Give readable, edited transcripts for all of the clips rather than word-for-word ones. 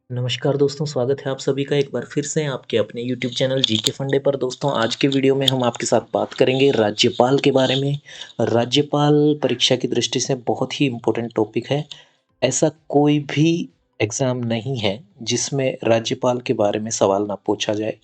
नमस्कार दोस्तों, स्वागत है आप सभी का एक बार फिर से आपके अपने YouTube चैनल जीके फंडे पर। दोस्तों, आज के वीडियो में हम आपके साथ बात करेंगे राज्यपाल के बारे में। राज्यपाल परीक्षा की दृष्टि से बहुत ही इम्पोर्टेंट टॉपिक है। ऐसा कोई भी एग्ज़ाम नहीं है जिसमें राज्यपाल के बारे में सवाल ना पूछा जाए।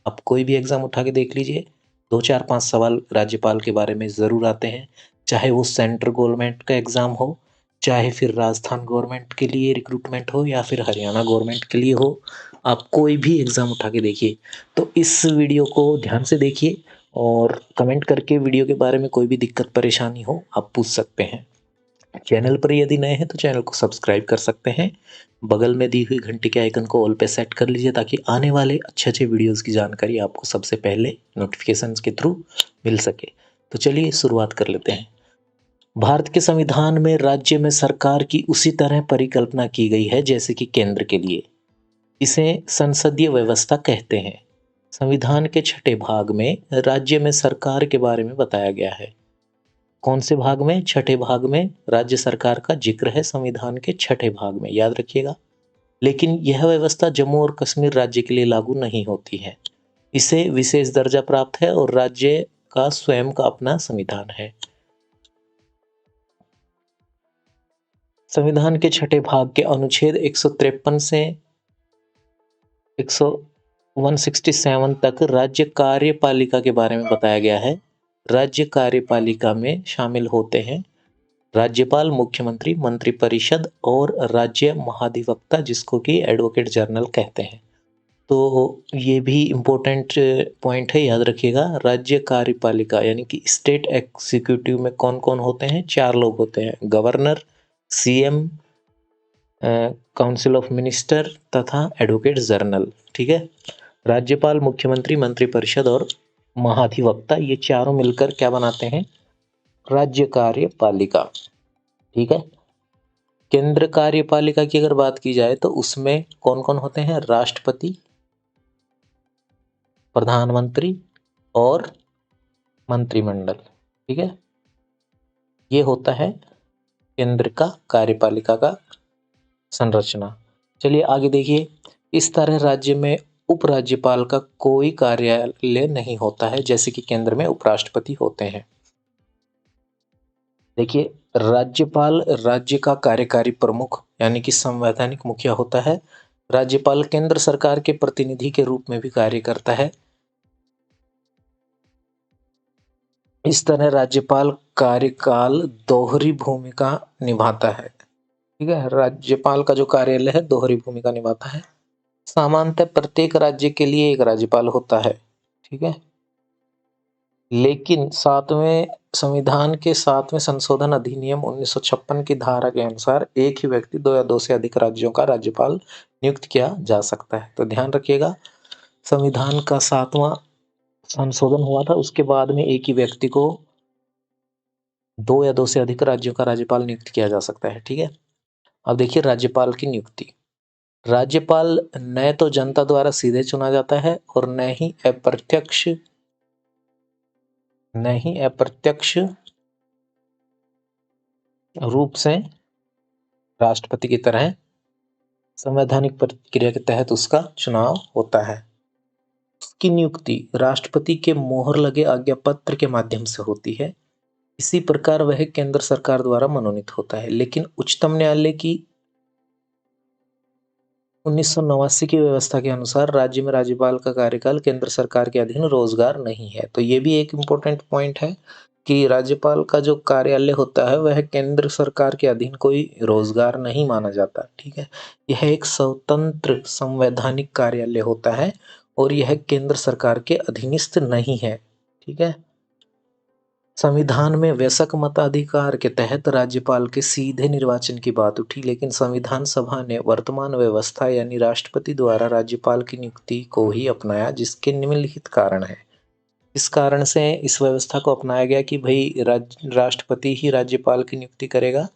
आप कोई भी एग्ज़ाम उठा के देख लीजिए, 2 4 5 सवाल राज्यपाल के बारे में ज़रूर आते हैं। चाहे वो सेंट्रल गवर्नमेंट का एग्ज़ाम हो, चाहे फिर राजस्थान गवर्नमेंट के लिए रिक्रूटमेंट हो या फिर हरियाणा गवर्नमेंट के लिए हो। आप कोई भी एग्ज़ाम उठा के देखिए। तो इस वीडियो को ध्यान से देखिए और कमेंट करके वीडियो के बारे में कोई भी दिक्कत परेशानी हो आप पूछ सकते हैं। चैनल पर यदि नए हैं तो चैनल को सब्सक्राइब कर सकते हैं। बगल में दी हुई घंटी के आइकन को ऑल पे सेट कर लीजिए ताकि आने वाले अच्छे-अच्छे वीडियोज़ की जानकारी आपको सबसे पहले नोटिफ़िकेशंस के थ्रू मिल सके। तो चलिए शुरुआत कर लेते हैं। भारत के संविधान में राज्य में सरकार की उसी तरह परिकल्पना की गई है जैसे कि केंद्र के लिए। इसे संसदीय व्यवस्था कहते हैं। संविधान के छठे भाग में राज्य में सरकार के बारे में बताया गया है। कौन से भाग में? छठे भाग में राज्य सरकार का जिक्र है संविधान के छठे भाग में, याद रखिएगा। लेकिन यह व्यवस्था जम्मू और कश्मीर राज्य के लिए लागू नहीं होती है। इसे विशेष दर्जा प्राप्त है और राज्य का स्वयं का अपना संविधान है। संविधान के छठे भाग के अनुच्छेद 153 से 167 तक राज्य कार्यपालिका के बारे में बताया गया है। राज्य कार्यपालिका में शामिल होते हैं राज्यपाल, मुख्यमंत्री, मंत्रिपरिषद और राज्य महाधिवक्ता, जिसको कि एडवोकेट जनरल कहते हैं। तो ये भी इम्पोर्टेंट पॉइंट है, याद रखिएगा। राज्य कार्यपालिका यानी कि स्टेट एग्जीक्यूटिव में कौन कौन होते हैं? 4 लोग होते हैं, governor, CM, council of minister तथा एडवोकेट जनरल। ठीक है, राज्यपाल, मुख्यमंत्री, मंत्रिपरिषद और महाधिवक्ता, ये चारों मिलकर क्या बनाते हैं? राज्य कार्यपालिका। ठीक है। केंद्र कार्यपालिका की अगर बात की जाए तो उसमें कौन कौन होते हैं? राष्ट्रपति, प्रधानमंत्री और मंत्रिमंडल। ठीक है, ये होता है केंद्र का कार्यपालिका का संरचना। चलिए आगे देखिए। इस तरह राज्य में उपराज्यपाल का कोई कार्यालय नहीं होता है जैसे कि केंद्र में उपराष्ट्रपति होते हैं। देखिए, राज्यपाल राज्य का कार्यकारी प्रमुख यानी कि संवैधानिक मुखिया होता है। राज्यपाल केंद्र सरकार के प्रतिनिधि के रूप में भी कार्य करता है। इस तरह राज्यपाल कार्यकाल दोहरी भूमिका निभाता है। ठीक है, राज्यपाल का जो कार्यालय है दोहरी भूमिका निभाता है। सामान्यतः प्रत्येक राज्य के लिए एक राज्यपाल होता है। ठीक है, लेकिन सातवें संविधान के 7वें संशोधन अधिनियम 1956 की धारा के अनुसार एक ही व्यक्ति 2 या 2 से अधिक राज्यों का राज्यपाल नियुक्त किया जा सकता है। तो ध्यान रखिएगा, संविधान का 7वां संशोधन हुआ था, उसके बाद में एक ही व्यक्ति को 2 या 2 से अधिक राज्यों का राज्यपाल नियुक्त किया जा सकता है। ठीक है, अब देखिए राज्यपाल की नियुक्ति। राज्यपाल न तो जनता द्वारा सीधे चुना जाता है और न ही अप्रत्यक्ष रूप से राष्ट्रपति की तरह संवैधानिक प्रक्रिया के तहत उसका चुनाव होता है। उसकी नियुक्ति राष्ट्रपति के मोहर लगे आज्ञा पत्र के माध्यम से होती है। इसी प्रकार वह केंद्र सरकार द्वारा मनोनीत होता है। लेकिन उच्चतम न्यायालय की 1989 की व्यवस्था के अनुसार राज्य में राज्यपाल का कार्यकाल केंद्र सरकार के अधीन रोजगार नहीं है। तो ये भी एक इम्पोर्टेंट पॉइंट है कि राज्यपाल का जो कार्यालय होता है वह केंद्र सरकार के अधीन कोई रोजगार नहीं माना जाता। ठीक है, यह एक स्वतंत्र संवैधानिक कार्यालय होता है और यह केंद्र सरकार के अधीनस्थ नहीं है। ठीक है, संविधान में वयस्क मताधिकार के तहत राज्यपाल के सीधे निर्वाचन की बात उठी, लेकिन संविधान सभा ने वर्तमान व्यवस्था यानी राष्ट्रपति द्वारा राज्यपाल की नियुक्ति को ही अपनाया, जिसके निम्नलिखित कारण है। इस कारण से इस व्यवस्था को अपनाया गया कि भाई राष्ट्रपति ही राज्यपाल की नियुक्ति करेगा।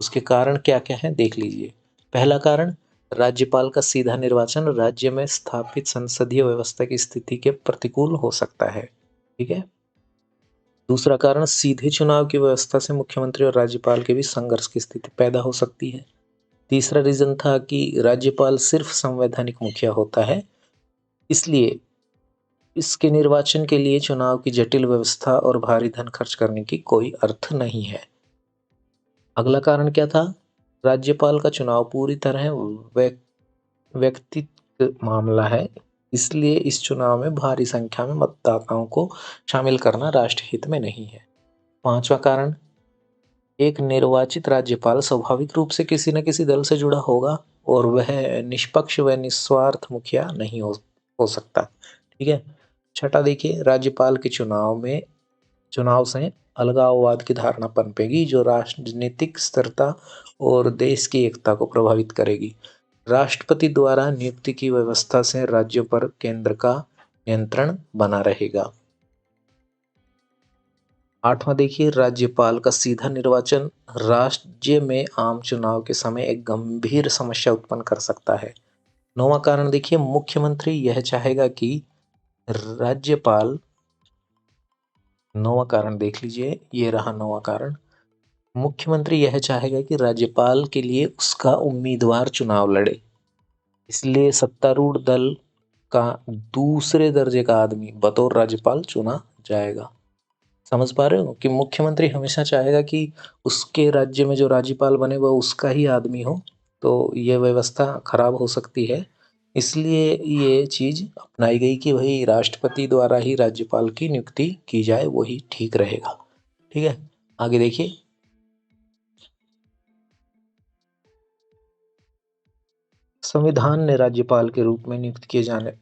उसके कारण क्या क्या है देख लीजिए। पहला कारण, राज्यपाल का सीधा निर्वाचन राज्य में स्थापित संसदीय व्यवस्था की स्थिति के प्रतिकूल हो सकता है। ठीक है, दूसरा कारण, सीधे चुनाव की व्यवस्था से मुख्यमंत्री और राज्यपाल के बीच संघर्ष की स्थिति पैदा हो सकती है। तीसरा रीज़न था कि राज्यपाल सिर्फ संवैधानिक मुखिया होता है, इसलिए इसके निर्वाचन के लिए चुनाव की जटिल व्यवस्था और भारी धन खर्च करने की कोई अर्थ नहीं है। अगला कारण क्या था? राज्यपाल का चुनाव पूरी तरह व्यक्तिगत मामला है, इसलिए इस चुनाव में भारी संख्या में मतदाताओं को शामिल करना राष्ट्रहित में नहीं है। पांचवा कारण, एक निर्वाचित राज्यपाल स्वाभाविक रूप से किसी न किसी दल से जुड़ा होगा और वह निष्पक्ष व निस्वार्थ मुखिया नहीं हो सकता। ठीक है। छठा देखिए, राज्यपाल के चुनाव से अलगाववाद की धारणा पनपेगी जो राजनीतिक स्थिरता और देश की एकता को प्रभावित करेगी। राष्ट्रपति द्वारा नियुक्ति की व्यवस्था से राज्यों पर केंद्र का नियंत्रण बना रहेगा। आठवां देखिए, राज्यपाल का सीधा निर्वाचन राज्य में आम चुनाव के समय एक गंभीर समस्या उत्पन्न कर सकता है। नौवां कारण देखिए, मुख्यमंत्री यह चाहेगा कि राज्यपाल नौवां कारण देख लीजिए, ये रहा नौवां कारण। मुख्यमंत्री यह चाहेगा कि राज्यपाल के लिए उसका उम्मीदवार चुनाव लड़े, इसलिए सत्तारूढ़ दल का दूसरे दर्जे का आदमी बतौर राज्यपाल चुना जाएगा। समझ पा रहे हो कि मुख्यमंत्री हमेशा चाहेगा कि उसके राज्य में जो राज्यपाल बने वह उसका ही आदमी हो, तो ये व्यवस्था खराब हो सकती है। इसलिए ये चीज अपनाई गई कि भाई राष्ट्रपति द्वारा ही राज्यपाल की नियुक्ति की जाए, वही ठीक रहेगा। ठीक है, आगे देखिए। संविधान ने राज्यपाल के रूप में नियुक्त किए जाने,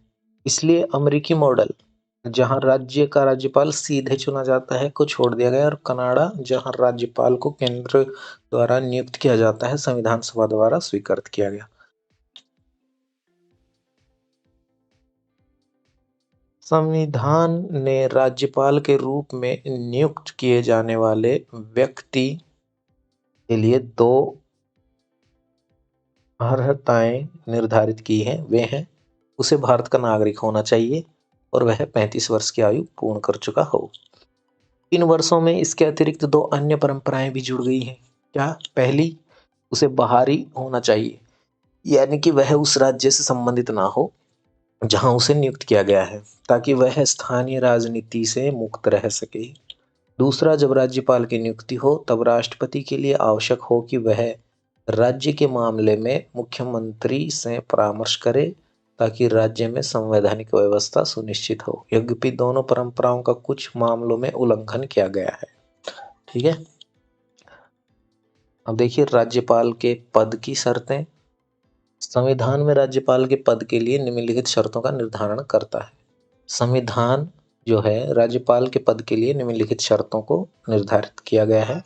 इसलिए अमेरिकी मॉडल जहां राज्य का राज्यपाल सीधे चुना जाता है को छोड़ दिया गया, और कनाडा जहां राज्यपाल को केंद्र द्वारा नियुक्त किया जाता है संविधान सभा द्वारा स्वीकृत किया गया। संविधान ने राज्यपाल के रूप में नियुक्त किए जाने वाले व्यक्ति के लिए दो अर्हताएं निर्धारित की हैं। वे हैं, उसे भारत का नागरिक होना चाहिए और वह 35 वर्ष की आयु पूर्ण कर चुका हो। इन वर्षों में इसके अतिरिक्त दो अन्य परंपराएं भी जुड़ गई हैं। क्या? पहली, उसे बाहरी होना चाहिए, यानी कि वह उस राज्य से संबंधित ना हो जहां उसे नियुक्त किया गया है, ताकि वह स्थानीय राजनीति से मुक्त रह सके। दूसरा, जब राज्यपाल की नियुक्ति हो तब राष्ट्रपति के लिए आवश्यक हो कि वह राज्य के मामले में मुख्यमंत्री से परामर्श करे, ताकि राज्य में संवैधानिक व्यवस्था सुनिश्चित हो। यद्यपि दोनों परंपराओं का कुछ मामलों में उल्लंघन किया गया है। ठीक है, अब देखिए राज्यपाल के पद की शर्तें। संविधान में राज्यपाल के पद के लिए निम्नलिखित शर्तों का निर्धारण करता है। संविधान जो है राज्यपाल के पद के लिए निम्नलिखित शर्तों को निर्धारित किया गया है।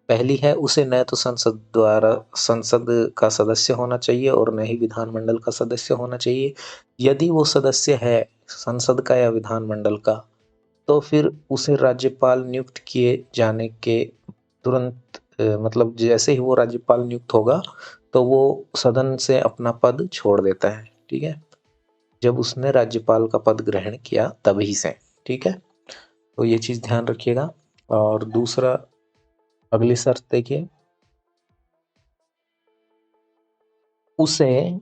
पहली है, उसे न तो संसद का सदस्य होना चाहिए और न ही विधानमंडल का सदस्य होना चाहिए। यदि वो सदस्य है संसद का या विधानमंडल का, तो फिर उसे राज्यपाल नियुक्त किए जाने के तुरंत मतलब जैसे ही वो राज्यपाल नियुक्त होगा तो वो सदन से अपना पद छोड़ देता है। ठीक है, जब उसने राज्यपाल का पद ग्रहण किया तभी से। ठीक है, तो ये चीज ध्यान रखिएगा। और दूसरा, अगली शर्त देखिए, उसे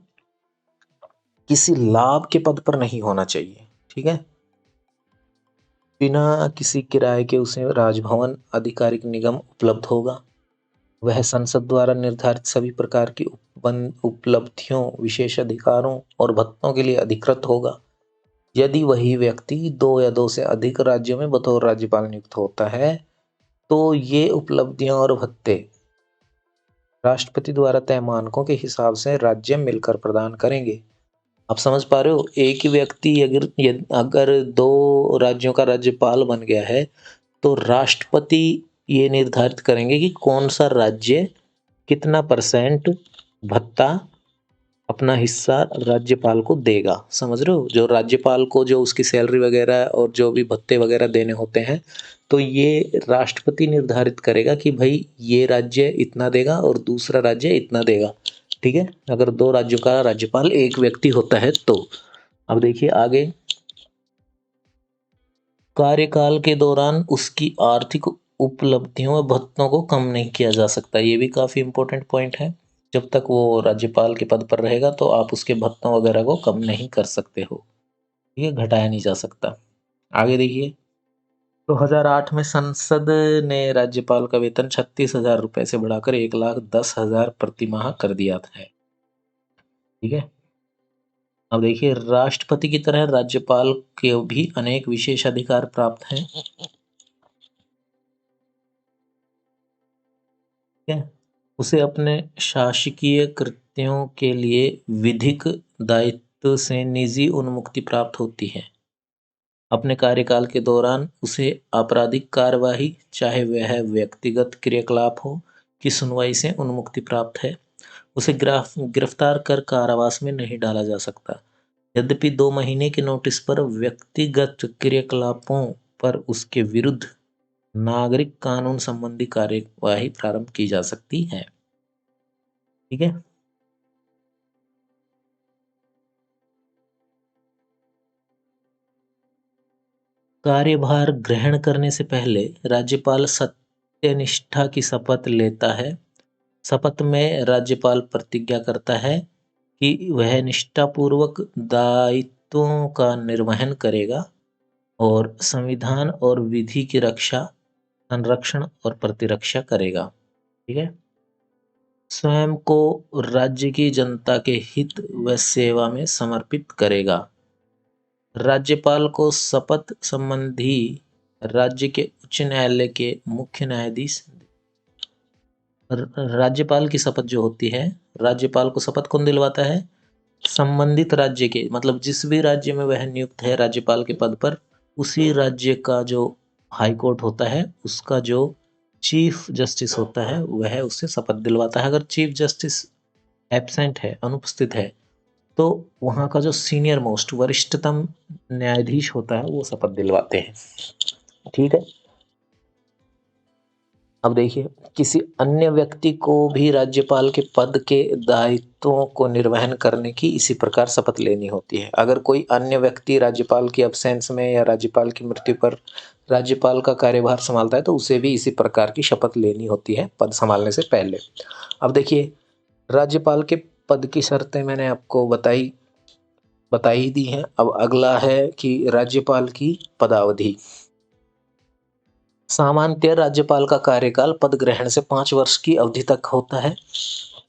किसी लाभ के पद पर नहीं होना चाहिए। ठीक है, बिना किसी किराए के उसे राजभवन आधिकारिक निगम उपलब्ध होगा। वह संसद द्वारा निर्धारित सभी प्रकार की उपलब्धियों, विशेष अधिकारों और भत्तों के लिए अधिकृत होगा। यदि वही व्यक्ति दो या दो से अधिक राज्यों में बतौर राज्यपाल नियुक्त होता है तो ये उपलब्धियां और भत्ते राष्ट्रपति द्वारा तय मानकों के हिसाब से राज्य मिलकर प्रदान करेंगे। आप समझ पा रहे हो, एक ही व्यक्ति अगर दो राज्यों का राज्यपाल बन गया है तो राष्ट्रपति ये निर्धारित करेंगे कि कौन सा राज्य कितना परसेंट भत्ता अपना हिस्सा राज्यपाल को देगा। समझ रहे हो, जो राज्यपाल को जो उसकी सैलरी वगैरह और जो भी भत्ते वगैरह देने होते हैं, तो ये राष्ट्रपति निर्धारित करेगा कि भाई ये राज्य इतना देगा और दूसरा राज्य इतना देगा। ठीक है, अगर दो राज्यों का राज्यपाल एक व्यक्ति होता है तो। अब देखिए आगे, कार्यकाल के दौरान उसकी आर्थिक उपलब्धियों और भत्तों को कम नहीं किया जा सकता। ये भी काफी इंपॉर्टेंट पॉइंट है। जब तक वो राज्यपाल के पद पर रहेगा तो आप उसके भत्तों वगैरह को कम नहीं कर सकते हो। ठीक है, घटाया नहीं जा सकता। आगे देखिए, 2008 में संसद ने राज्यपाल का वेतन 36,000 रुपए से बढ़ाकर 1,10,000 प्रति माह कर दिया था। ठीक है, अब देखिए, राष्ट्रपति की तरह राज्यपाल के भी अनेक विशेष अधिकार प्राप्त हैं। ठीक है, उसे अपने शासकीय कृत्यों के लिए विधिक दायित्व से निजी उन्मुक्ति प्राप्त होती है। अपने कार्यकाल के दौरान उसे आपराधिक कार्यवाही, चाहे वह व्यक्तिगत क्रियाकलाप हो, की सुनवाई से उन्मुक्ति प्राप्त है। उसे गिरफ्तार कर कारावास में नहीं डाला जा सकता। यद्यपि 2 महीने के नोटिस पर व्यक्तिगत क्रियाकलापों पर उसके विरुद्ध नागरिक कानून संबंधी कार्यवाही प्रारंभ की जा सकती है। ठीक है, कार्यभार ग्रहण करने से पहले राज्यपाल सत्यनिष्ठा की शपथ लेता है। शपथ में राज्यपाल प्रतिज्ञा करता है कि वह निष्ठापूर्वक दायित्वों का निर्वहन करेगा और संविधान और विधि की रक्षा, संरक्षण और प्रतिरक्षा करेगा। ठीक है, स्वयं को राज्य की जनता के हित व सेवा में समर्पित करेगा। राज्यपाल को शपथ संबंधी राज्य के उच्च न्यायालय के मुख्य न्यायाधीश, राज्यपाल की शपथ जो होती है, राज्यपाल को शपथ कौन दिलवाता है? संबंधित राज्य के, मतलब जिस भी राज्य में वह नियुक्त है राज्यपाल के पद पर, उसी राज्य का जो हाई कोर्ट होता है, उसका जो चीफ जस्टिस होता है, वह उससे शपथ दिलवाता है। अगर चीफ जस्टिस एब्सेंट है, अनुपस्थित है, तो वहाँ का जो सीनियर मोस्ट, वरिष्ठतम न्यायाधीश होता है, वो शपथ दिलवाते हैं। ठीक है, अब देखिए, किसी अन्य व्यक्ति को भी राज्यपाल के पद के दायित्वों को निर्वहन करने की इसी प्रकार शपथ लेनी होती है। अगर कोई अन्य व्यक्ति राज्यपाल की अब्सेंस में या राज्यपाल की मृत्यु पर राज्यपाल का कार्यभार संभालता है, तो उसे भी इसी प्रकार की शपथ लेनी होती है पद संभालने से पहले। अब देखिए, राज्यपाल के पद की शर्तें मैंने आपको बता ही दी हैं। अब अगला है कि राज्यपाल की पदावधि। सामान्यतः राज्यपाल का कार्यकाल पद ग्रहण से 5 वर्ष की अवधि तक होता है,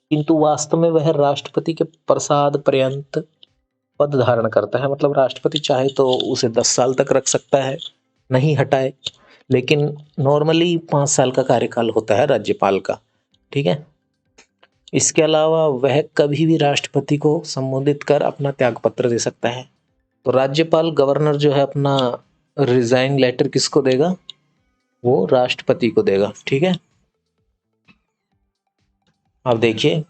किंतु वास्तव में वह राष्ट्रपति के प्रसाद पर्यंत पद धारण करता है। मतलब राष्ट्रपति चाहे तो उसे 10 साल तक रख सकता है, नहीं हटाए, लेकिन नॉर्मली 5 साल का कार्यकाल होता है राज्यपाल का। ठीक है, इसके अलावा वह कभी भी राष्ट्रपति को संबोधित कर अपना त्यागपत्र दे सकता है। तो राज्यपाल, गवर्नर जो है, अपना रिजाइन लेटर किसको देगा? वो राष्ट्रपति को देगा। ठीक है, अब देखिए,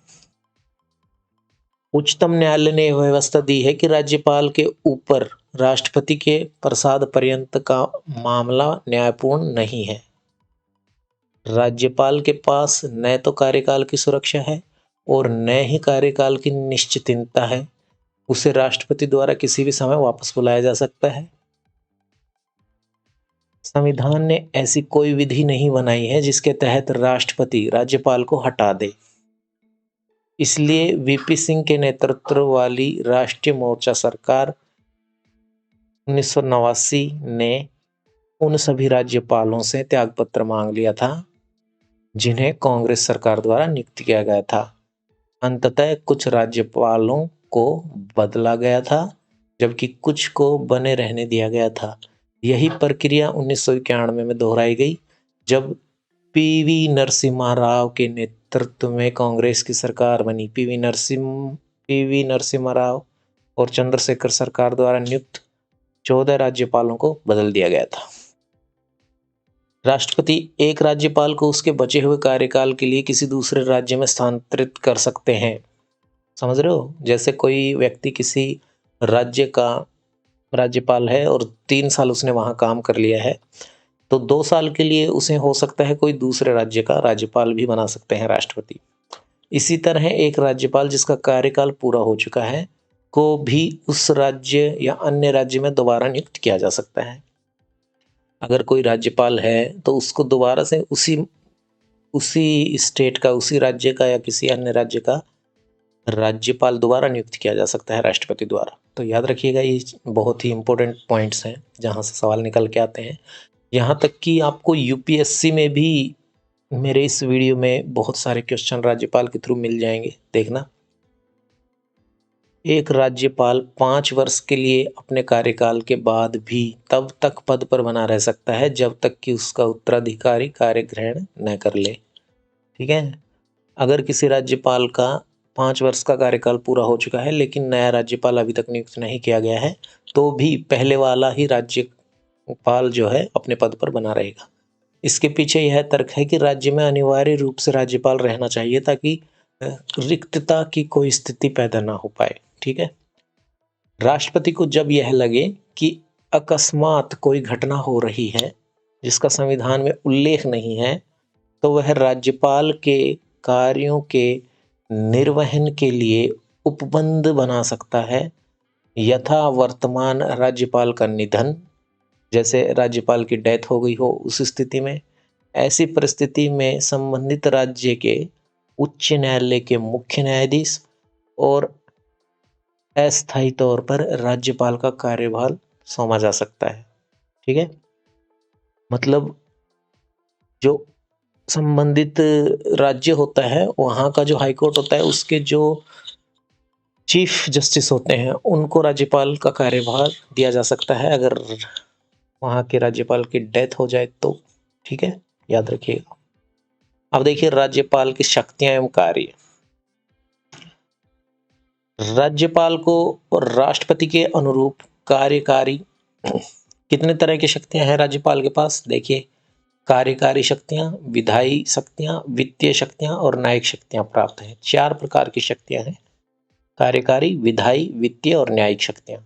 उच्चतम न्यायालय ने यह व्यवस्था दी है कि राज्यपाल के ऊपर राष्ट्रपति के प्रसाद पर्यंत का मामला न्यायपूर्ण नहीं है। राज्यपाल के पास न तो कार्यकाल की सुरक्षा है और न ही कार्यकाल की निश्चितता है। उसे राष्ट्रपति द्वारा किसी भी समय वापस बुलाया जा सकता है। संविधान ने ऐसी कोई विधि नहीं बनाई है जिसके तहत राष्ट्रपति राज्यपाल को हटा दे। इसलिए वीपी सिंह के नेतृत्व वाली राष्ट्रीय मोर्चा सरकार 1989 ने उन सभी राज्यपालों से त्यागपत्र मांग लिया था जिन्हें कांग्रेस सरकार द्वारा नियुक्त किया गया था। अंततः कुछ राज्यपालों को बदला गया था, जबकि कुछ को बने रहने दिया गया था। यही प्रक्रिया 1991 में दोहराई गई, जब पीवी नरसिम्हा राव के नेतृत्व में कांग्रेस की सरकार बनी। पीवी नरसिम्हा राव और चंद्रशेखर सरकार द्वारा नियुक्त 14 राज्यपालों को बदल दिया गया था। राष्ट्रपति एक राज्यपाल को उसके बचे हुए कार्यकाल के लिए किसी दूसरे राज्य में स्थानांतरित कर सकते हैं। समझ रहे हो? जैसे कोई व्यक्ति किसी राज्य का राज्यपाल है और 3 साल उसने वहां काम कर लिया है, तो 2 साल के लिए उसे हो सकता है कोई दूसरे राज्य का राज्यपाल भी बना सकते हैं राष्ट्रपति। इसी तरह एक राज्यपाल जिसका कार्यकाल पूरा हो चुका है को भी उस राज्य या अन्य राज्य में दोबारा नियुक्त किया जा सकता है। अगर कोई राज्यपाल है तो उसको दोबारा से उसी उसी स्टेट का, उसी राज्य का या किसी अन्य राज्य का राज्यपाल द्वारा नियुक्त किया जा सकता है, राष्ट्रपति द्वारा। तो याद रखिएगा, ये बहुत ही इंपॉर्टेंट पॉइंट्स हैं जहाँ से सवाल निकल के आते हैं। यहाँ तक कि आपको यूपीएससी में भी मेरे इस वीडियो में बहुत सारे क्वेश्चन राज्यपाल के थ्रू मिल जाएंगे, देखना। एक राज्यपाल 5 वर्ष के लिए अपने कार्यकाल के बाद भी तब तक पद पर बना रह सकता है जब तक कि उसका उत्तराधिकारी कार्य ग्रहण न कर ले। ठीक है। अगर किसी राज्यपाल का 5 वर्ष का कार्यकाल पूरा हो चुका है लेकिन नया राज्यपाल अभी तक नियुक्त नहीं किया गया है, तो भी पहले वाला ही राज्यपाल जो है अपने पद पर बना रहेगा। इसके पीछे यह तर्क है कि राज्य में अनिवार्य रूप से राज्यपाल रहना चाहिए ताकि रिक्तता की कोई स्थिति पैदा ना हो पाए। ठीक है। राष्ट्रपति को जब यह लगे कि अकस्मात कोई घटना हो रही है जिसका संविधान में उल्लेख नहीं है, तो वह राज्यपाल के कार्यों के निर्वहन के लिए उपबंध बना सकता है। यथा वर्तमान राज्यपाल का निधन, जैसे राज्यपाल की डेथ हो गई हो उस स्थिति में, ऐसी परिस्थिति में संबंधित राज्य के उच्च न्यायालय के मुख्य न्यायाधीश और अस्थायी तौर पर राज्यपाल का कार्यभार सौंपा जा सकता है। ठीक है। मतलब जो संबंधित राज्य होता है, वहाँ का जो हाईकोर्ट होता है, उसके जो चीफ जस्टिस होते हैं उनको राज्यपाल का कार्यभार दिया जा सकता है अगर वहाँ के राज्यपाल की डेथ हो जाए तो। ठीक है, याद रखिएगा। अब देखिए राज्यपाल की शक्तियां एवं कार्य। राज्यपाल को राष्ट्रपति के अनुरूप कार्यकारी कितने तरह की शक्तियां हैं राज्यपाल के पास, देखिए। कार्यकारी शक्तियां, विधायी शक्तियां, वित्तीय शक्तियां और न्यायिक शक्तियां प्राप्त हैं। 4 प्रकार की शक्तियां हैं, कार्यकारी, विधायी, वित्तीय और न्यायिक शक्तियां।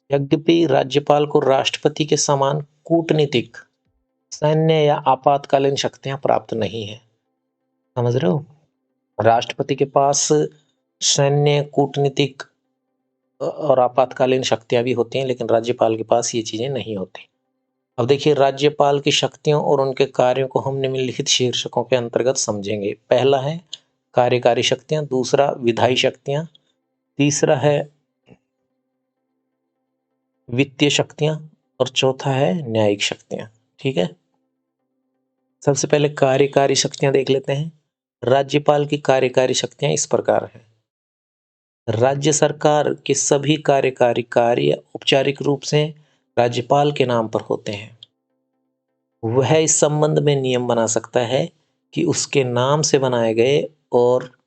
यद्यपि राज्यपाल को राष्ट्रपति के समान कूटनीतिक, सैन्य या आपातकालीन शक्तियां प्राप्त नहीं है। समझ रहे हो? राष्ट्रपति के पास सैन्य, कूटनीतिक और आपातकालीन शक्तियां भी होती हैं, लेकिन राज्यपाल के पास ये चीजें नहीं होती। अब देखिए राज्यपाल की शक्तियों और उनके कार्यों को हम निम्नलिखित शीर्षकों के अंतर्गत समझेंगे। पहला है कार्यकारी शक्तियां, दूसरा विधायी शक्तियां, तीसरा है वित्तीय शक्तियां और चौथा है न्यायिक शक्तियां। ठीक है। सबसे पहले कार्यकारी शक्तियां देख लेते हैं। राज्यपाल की कार्यकारी शक्तियां इस प्रकार हैं। राज्य सरकार के सभी कार्यकारी कार्य औपचारिक रूप से राज्यपाल के नाम पर होते हैं। वह इस संबंध में नियम बना सकता है कि उसके नाम से बनाए गए और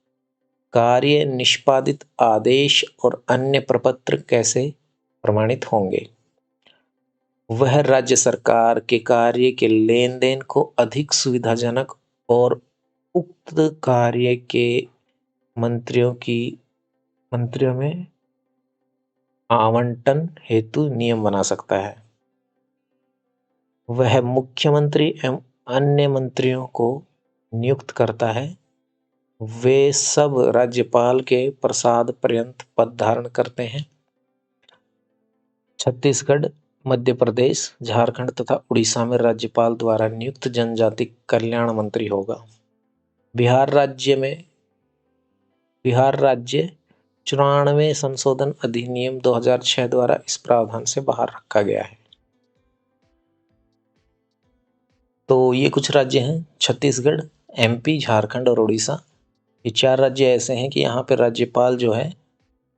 कार्य निष्पादित आदेश और अन्य प्रपत्र कैसे प्रमाणित होंगे। वह राज्य सरकार के कार्य के लेन देन को अधिक सुविधाजनक और उक्त कार्य के मंत्रियों में आवंटन हेतु नियम बना सकता है। वह मुख्यमंत्री एवं अन्य मंत्रियों को नियुक्त करता है। वे सब राज्यपाल के प्रसाद पर्यंत पद धारण करते हैं। छत्तीसगढ़, मध्य प्रदेश, झारखंड तथा उड़ीसा में राज्यपाल द्वारा नियुक्त जनजाति कल्याण मंत्री होगा। बिहार राज्य 94 संशोधन अधिनियम 2006 द्वारा इस प्रावधान से बाहर रखा गया है। तो ये कुछ राज्य हैं, छत्तीसगढ़, एमपी, झारखंड और उड़ीसा। ये 4 राज्य ऐसे हैं कि यहाँ पे राज्यपाल जो है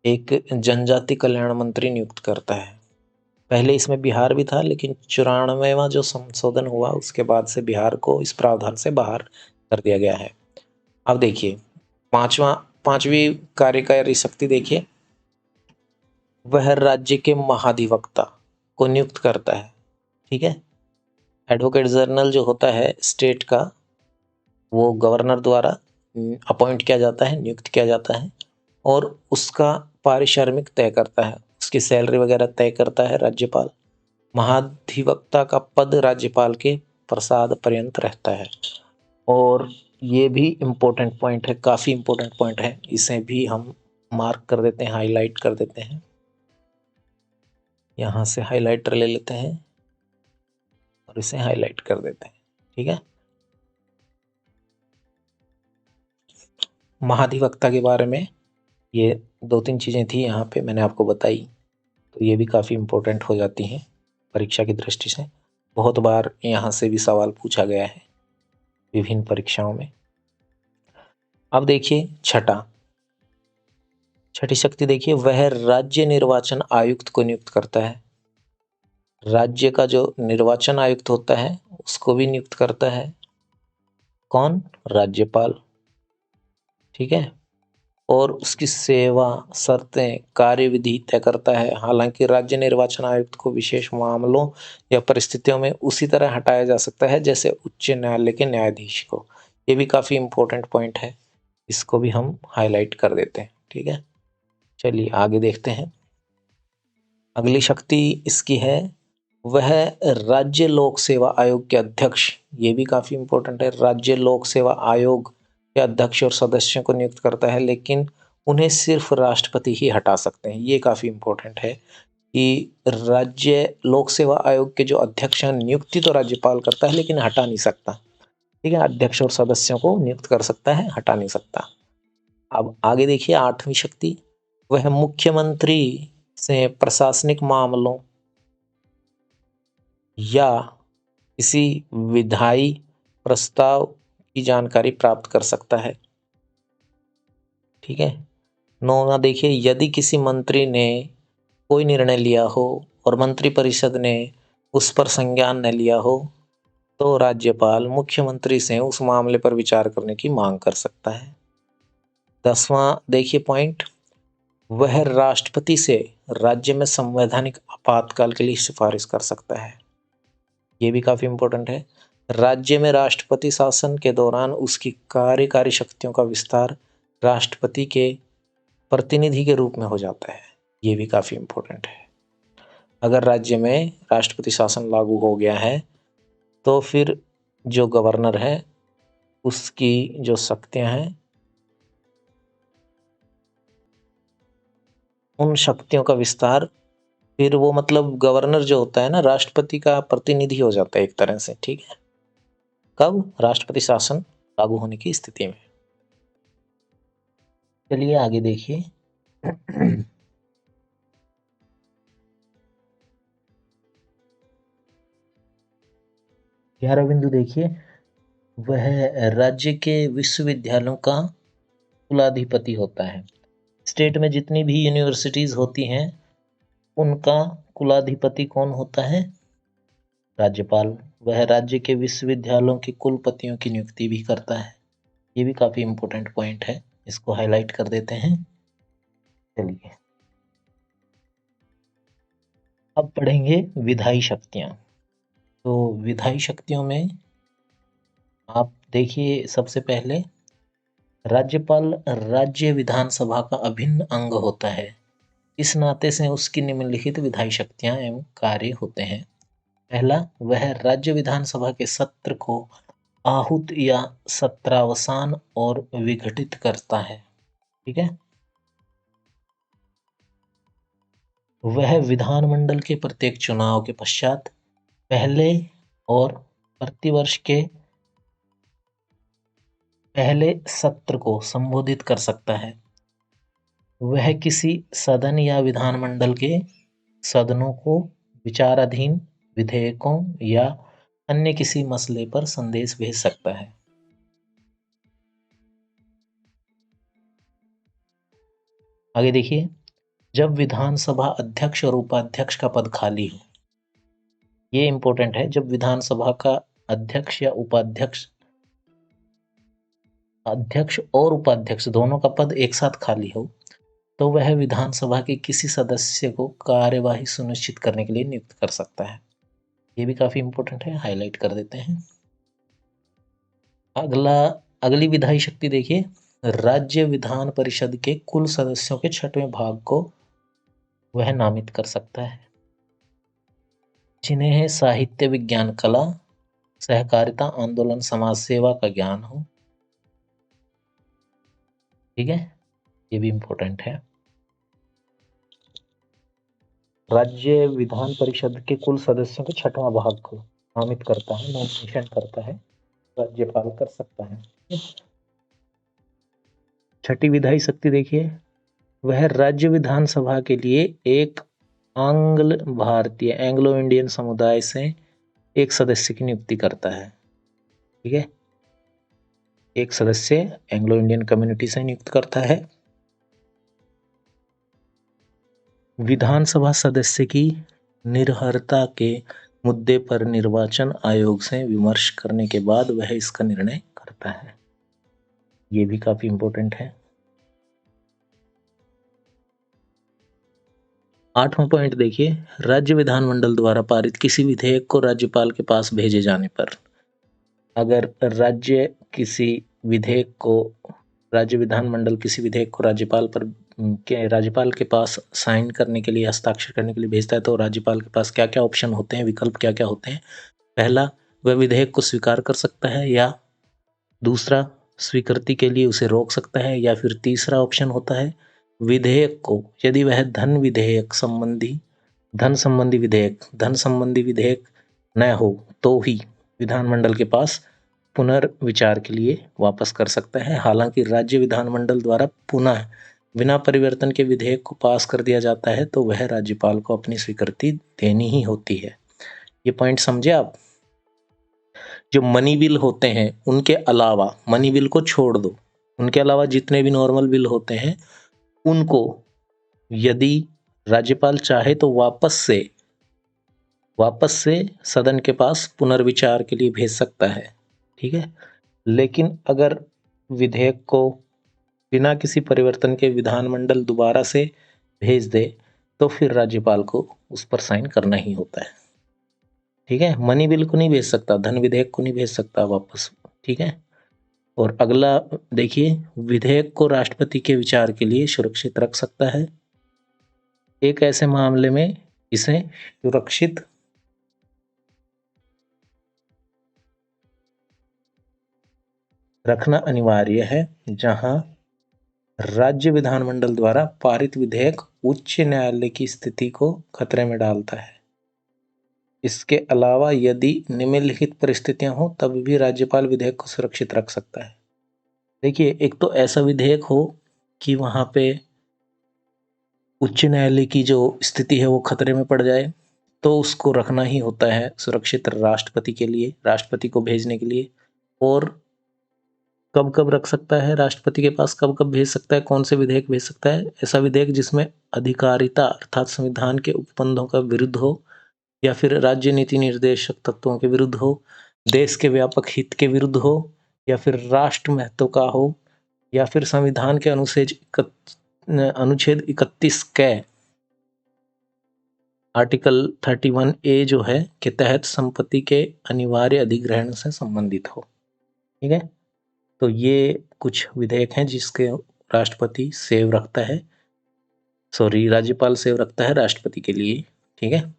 एक जनजाति कल्याण मंत्री नियुक्त करता है। पहले इसमें बिहार भी था, लेकिन 94वां जो संशोधन हुआ उसके बाद से बिहार को इस प्रावधान से बाहर कर दिया गया है। अब देखिए पांचवी कार्यकारी शक्ति देखिए। वह राज्य के महाधिवक्ता को नियुक्त करता है। ठीक है। एडवोकेट जनरल जो होता है स्टेट का, वो गवर्नर द्वारा अपॉइंट किया जाता है, नियुक्त किया जाता है और उसका पारिश्रमिक तय करता है, उसकी सैलरी वगैरह तय करता है राज्यपाल। महाधिवक्ता का पद राज्यपाल के प्रसाद पर्यंत रहता है। और ये भी इम्पोर्टेंट पॉइंट है, काफ़ी इम्पोर्टेंट पॉइंट है, इसे भी हम मार्क कर देते हैं, हाईलाइट कर देते हैं। यहाँ से हाईलाइटर ले लेते हैं और इसे हाईलाइट कर देते हैं। ठीक है। महाधिवक्ता के बारे में। ये 2-3 चीज़ें थी यहाँ पे मैंने आपको बताई, तो ये भी काफ़ी इम्पोर्टेंट हो जाती हैं परीक्षा की दृष्टि से। बहुत बार यहाँ से भी सवाल पूछा गया है विभिन्न परीक्षाओं में। अब देखिए छठी शक्ति देखिए, वह राज्य निर्वाचन आयुक्त को नियुक्त करता है। राज्य का जो निर्वाचन आयुक्त होता है उसको भी नियुक्त करता है कौन? राज्यपाल। ठीक है। और उसकी सेवा, शर्तें, कार्यविधि तय करता है। हालांकि राज्य निर्वाचन आयुक्त को विशेष मामलों या परिस्थितियों में उसी तरह हटाया जा सकता है जैसे उच्च न्यायालय के न्यायाधीश को। ये भी काफी इंपॉर्टेंट पॉइंट है, इसको भी हम हाईलाइट कर देते हैं। ठीक है, चलिए आगे देखते हैं। अगली शक्ति इसकी है, वह राज्य लोक सेवा आयोग के अध्यक्ष। ये भी काफी इंपॉर्टेंट है। राज्य लोक सेवा आयोग के अध्यक्ष और सदस्यों को नियुक्त करता है, लेकिन उन्हें सिर्फ राष्ट्रपति ही हटा सकते हैं। ये काफी इंपॉर्टेंट है कि राज्य लोक सेवा आयोग के जो अध्यक्ष हैं, नियुक्ति तो राज्यपाल करता है लेकिन हटा नहीं सकता। ठीक है, अध्यक्ष और सदस्यों को नियुक्त कर सकता है, हटा नहीं सकता। अब आगे देखिए 8वीं शक्ति, वह मुख्यमंत्री से प्रशासनिक मामलों या किसी विधायी प्रस्ताव की जानकारी प्राप्त कर सकता है। ठीक है। 9वां देखिए, यदि किसी मंत्री ने कोई निर्णय लिया हो और मंत्रिपरिषद ने उस पर संज्ञान न लिया हो तो राज्यपाल मुख्यमंत्री से उस मामले पर विचार करने की मांग कर सकता है। 10वां देखिए पॉइंट, वह राष्ट्रपति से राज्य में संवैधानिक आपातकाल के लिए सिफारिश कर सकता है। ये भी काफी इंपॉर्टेंट है। राज्य में राष्ट्रपति शासन के दौरान उसकी कार्यकारी शक्तियों का विस्तार राष्ट्रपति के प्रतिनिधि के रूप में हो जाता है। ये भी काफी इंपॉर्टेंट है। अगर राज्य में राष्ट्रपति शासन लागू हो गया है तो फिर जो गवर्नर है उसकी जो शक्तियां हैं, उन शक्तियों का विस्तार, फिर वो मतलब गवर्नर जो होता है ना, राष्ट्रपति का प्रतिनिधि हो जाता है एक तरह से। ठीक है, कब? राष्ट्रपति शासन लागू होने की स्थिति में। चलिए आगे देखिए। 11 बिंदु देखिए, वह राज्य के विश्वविद्यालयों का कुलाधिपति होता है। स्टेट में जितनी भी यूनिवर्सिटीज होती हैं उनका कुलाधिपति कौन होता है? राज्यपाल। वह राज्य के विश्वविद्यालयों के कुलपतियों की नियुक्ति भी करता है। ये भी काफी इंपॉर्टेंट पॉइंट है, इसको हाईलाइट कर देते हैं। चलिए अब पढ़ेंगे विधायी शक्तियां। तो विधायी शक्तियों में आप देखिए, सबसे पहले राज्यपाल राज्य विधानसभा का अभिन्न अंग होता है। इस नाते से उसकी निम्नलिखित विधायी शक्तियां एवं कार्य होते हैं। पहला, वह राज्य विधानसभा के सत्र को आहूत या सत्रावसान और विघटित करता है। ठीक है। वह विधानमंडल के प्रत्येक चुनाव के पश्चात पहले और प्रतिवर्ष के पहले सत्र को संबोधित कर सकता है। वह किसी सदन या विधानमंडल के सदनों को विचाराधीन विधेयकों या अन्य किसी मसले पर संदेश भेज सकता है। आगे देखिए, जब विधानसभा अध्यक्ष और उपाध्यक्ष का पद खाली हो, ये इंपॉर्टेंट है, जब विधानसभा का अध्यक्ष या उपाध्यक्ष, अध्यक्ष और उपाध्यक्ष दोनों का पद एक साथ खाली हो तो वह विधानसभा के किसी सदस्य को कार्यवाही सुनिश्चित करने के लिए नियुक्त कर सकता है। ये भी काफी इंपॉर्टेंट है, हाईलाइट कर देते हैं। अगली विधायी शक्ति देखिए, राज्य विधान परिषद के कुल सदस्यों के 6वें भाग को वह नामित कर सकता है, जिन्हें साहित्य, विज्ञान, कला, सहकारिता, आंदोलन, समाज सेवा का ज्ञान हो। ठीक है, ये भी इंपॉर्टेंट है। राज्य विधान परिषद के कुल सदस्यों के 6वां भाग को नामित करता है, नॉमिनेशन करता है, राज्यपाल कर सकता है। छठी विधायी शक्ति देखिए, वह राज्य विधानसभा के लिए एक आंग्ल भारतीय एंग्लो इंडियन समुदाय से एक सदस्य की नियुक्ति करता है। ठीक है, एक सदस्य एंग्लो इंडियन कम्युनिटी से नियुक्त करता है। विधानसभा सदस्य की निर्भरता के मुद्दे पर निर्वाचन आयोग से विमर्श करने के बाद वह इसका निर्णय करता है। ये भी काफी इंपॉर्टेंट है। 8वां पॉइंट देखिए, राज्य विधानमंडल द्वारा पारित किसी विधेयक को राज्यपाल के पास भेजे जाने पर, अगर राज्य विधानमंडल किसी विधेयक को राज्यपाल के पास साइन करने के लिए, हस्ताक्षर करने के लिए भेजता है, तो राज्यपाल के पास क्या क्या ऑप्शन होते हैं, विकल्प क्या क्या होते हैं। पहला, वह विधेयक को स्वीकार कर सकता है, या दूसरा, स्वीकृति के लिए उसे रोक सकता है, या फिर तीसरा ऑप्शन होता है, विधेयक को यदि वह धन संबंधी विधेयक न हो तो ही विधानमंडल के पास पुनर्विचार के लिए वापस कर सकता है। हालांकि राज्य विधानमंडल द्वारा पुनः बिना परिवर्तन के विधेयक को पास कर दिया जाता है तो वह राज्यपाल को अपनी स्वीकृति देनी ही होती है। ये पॉइंट समझे आप। जो मनी बिल होते हैं उनके अलावा, मनी बिल को छोड़ दो, उनके अलावा जितने भी नॉर्मल बिल होते हैं उनको यदि राज्यपाल चाहे तो वापस से सदन के पास पुनर्विचार के लिए भेज सकता है। ठीक है, लेकिन अगर विधेयक को बिना किसी परिवर्तन के विधानमंडल दोबारा से भेज दे तो फिर राज्यपाल को उस पर साइन करना ही होता है। ठीक है, मनी बिल को नहीं भेज सकता, धन विधेयक को नहीं भेज सकता वापस। ठीक है, और अगला देखिए, विधेयक को राष्ट्रपति के विचार के लिए सुरक्षित रख सकता है। एक ऐसे मामले में इसे सुरक्षित रखना अनिवार्य है जहां राज्य विधानमंडल द्वारा पारित विधेयक उच्च न्यायालय की स्थिति को खतरे में डालता है। इसके अलावा यदि निम्नलिखित परिस्थितियां हो तब भी राज्यपाल विधेयक को सुरक्षित रख सकता है। देखिए, एक तो ऐसा विधेयक हो कि वहां पे उच्च न्यायालय की जो स्थिति है वो खतरे में पड़ जाए, तो उसको रखना ही होता है सुरक्षित राष्ट्रपति को भेजने के लिए। और कब कब रख सकता है राष्ट्रपति के पास, कब कब भेज सकता है, कौन से विधेयक भेज सकता है? ऐसा विधेयक जिसमें अधिकारिता अर्थात संविधान के उपबंधों का विरुद्ध हो, या फिर राज्य नीति निर्देशक तत्वों के विरुद्ध हो, देश के व्यापक हित के विरुद्ध हो, या फिर राष्ट्र महत्व का हो, या फिर संविधान के अनुच्छेद 31 के आर्टिकल 31A जो है के तहत संपत्ति के अनिवार्य अधिग्रहण से संबंधित हो। ठीक है, तो ये कुछ विधेयक हैं जिसके राज्यपाल सेव रखता है राष्ट्रपति के लिए। ठीक है,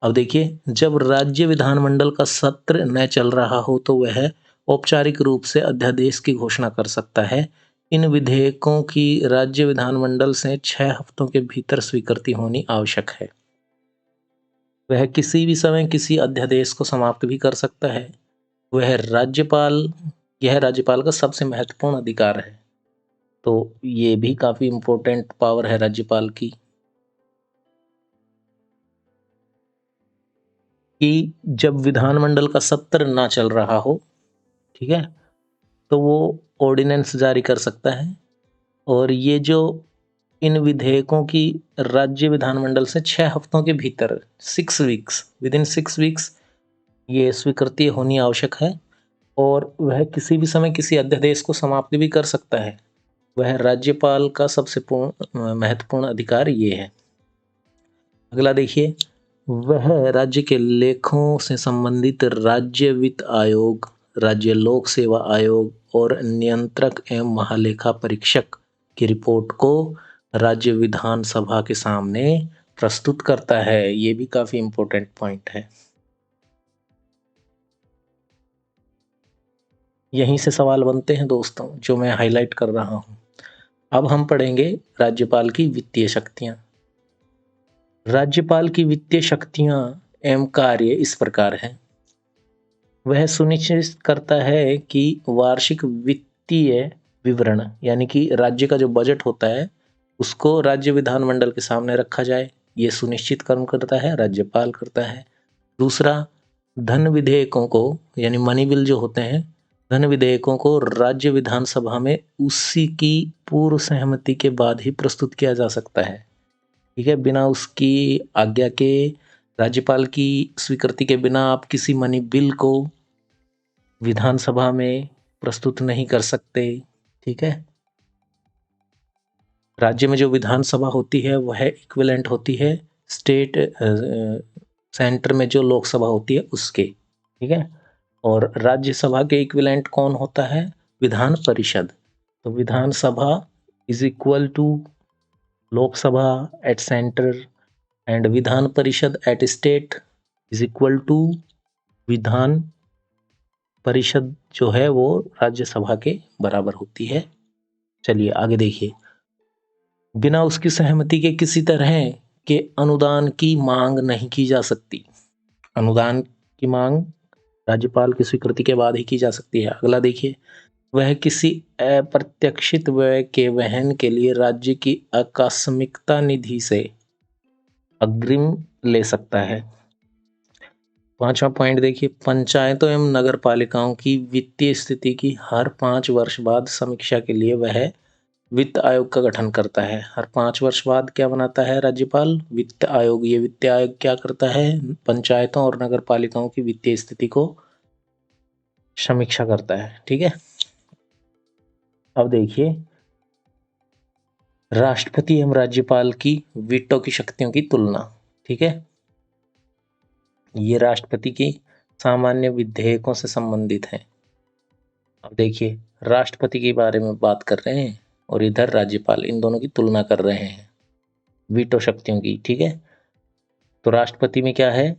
अब देखिए, जब राज्य विधानमंडल का सत्र न चल रहा हो तो वह औपचारिक रूप से अध्यादेश की घोषणा कर सकता है। इन विधेयकों की राज्य विधानमंडल से 6 हफ्तों के भीतर स्वीकृति होनी आवश्यक है। वह किसी भी समय किसी अध्यादेश को समाप्त भी कर सकता है। यह राज्यपाल का सबसे महत्वपूर्ण अधिकार है। तो ये भी काफी इंपॉर्टेंट पावर है राज्यपाल की, कि जब विधानमंडल का सत्र ना चल रहा हो, ठीक है, तो वो ऑर्डिनेंस जारी कर सकता है। और ये जो इन विधेयकों की राज्य विधानमंडल से 6 हफ्तों के भीतर, 6 वीक्स ये स्वीकृति होनी आवश्यक है। और वह किसी भी समय किसी अध्यादेश को समाप्त भी कर सकता है। वह राज्यपाल का सबसे महत्वपूर्ण अधिकार ये है। अगला देखिए, वह राज्य के लेखों से संबंधित राज्य वित्त आयोग, राज्य लोक सेवा आयोग और नियंत्रक एवं महालेखा परीक्षक की रिपोर्ट को राज्य विधानसभा के सामने प्रस्तुत करता है। ये भी काफी इंपॉर्टेंट पॉइंट है। यहीं से सवाल बनते हैं दोस्तों, जो मैं हाईलाइट कर रहा हूं। अब हम पढ़ेंगे राज्यपाल की वित्तीय शक्तियां। राज्यपाल की वित्तीय शक्तियां एवं कार्य इस प्रकार हैं। वह सुनिश्चित करता है कि वार्षिक वित्तीय विवरण, यानी कि राज्य का जो बजट होता है उसको राज्य विधानमंडल के सामने रखा जाए, ये सुनिश्चित कर्म करता है राज्यपाल करता है। दूसरा, धन विधेयकों को, यानी मनी बिल जो होते हैं, धन विधेयकों को राज्य विधानसभा में उसी की पूर्व सहमति के बाद ही प्रस्तुत किया जा सकता है। ठीक है, बिना उसकी आज्ञा के, राज्यपाल की स्वीकृति के बिना आप किसी मनी बिल को विधानसभा में प्रस्तुत नहीं कर सकते। ठीक है, राज्य में जो विधानसभा होती है वह इक्विवेलेंट होती है स्टेट सेंटर में जो लोकसभा होती है उसके। ठीक है, और राज्यसभा के इक्विवेलेंट कौन होता है? विधान परिषद। तो Vidhan Sabha is equal to Lok Sabha at centre and Vidhan Parishad at state is equal to Vidhan Parishad जो है वो राज्यसभा के बराबर होती है। चलिए आगे देखिए, बिना उसकी सहमति के किसी तरह के अनुदान की मांग नहीं की जा सकती। अनुदान की मांग राज्यपाल की स्वीकृति के बाद ही की जा सकती है। अगला देखिए, वह किसी अप्रत्याशित व्यय के वहन के लिए राज्य की आकस्मिकता निधि से अग्रिम ले सकता है। पांचवा पॉइंट देखिए, पंचायतों एवं नगर पालिकाओं की वित्तीय स्थिति की हर 5 वर्ष बाद समीक्षा के लिए वह वित्त आयोग का गठन करता है। हर 5 वर्ष बाद क्या बनाता है राज्यपाल? वित्त आयोग। ये वित्त आयोग क्या करता है? पंचायतों और नगर पालिकाओं की वित्तीय स्थिति को समीक्षा करता है। ठीक है, अब देखिए, राष्ट्रपति एवं राज्यपाल की वीटो की शक्तियों की तुलना। ठीक है, ये राष्ट्रपति की सामान्य विधेयकों से संबंधित है। अब देखिए, राष्ट्रपति के बारे में बात कर रहे हैं और इधर राज्यपाल, इन दोनों की तुलना कर रहे हैं वीटो शक्तियों की। ठीक है, तो राष्ट्रपति में क्या है?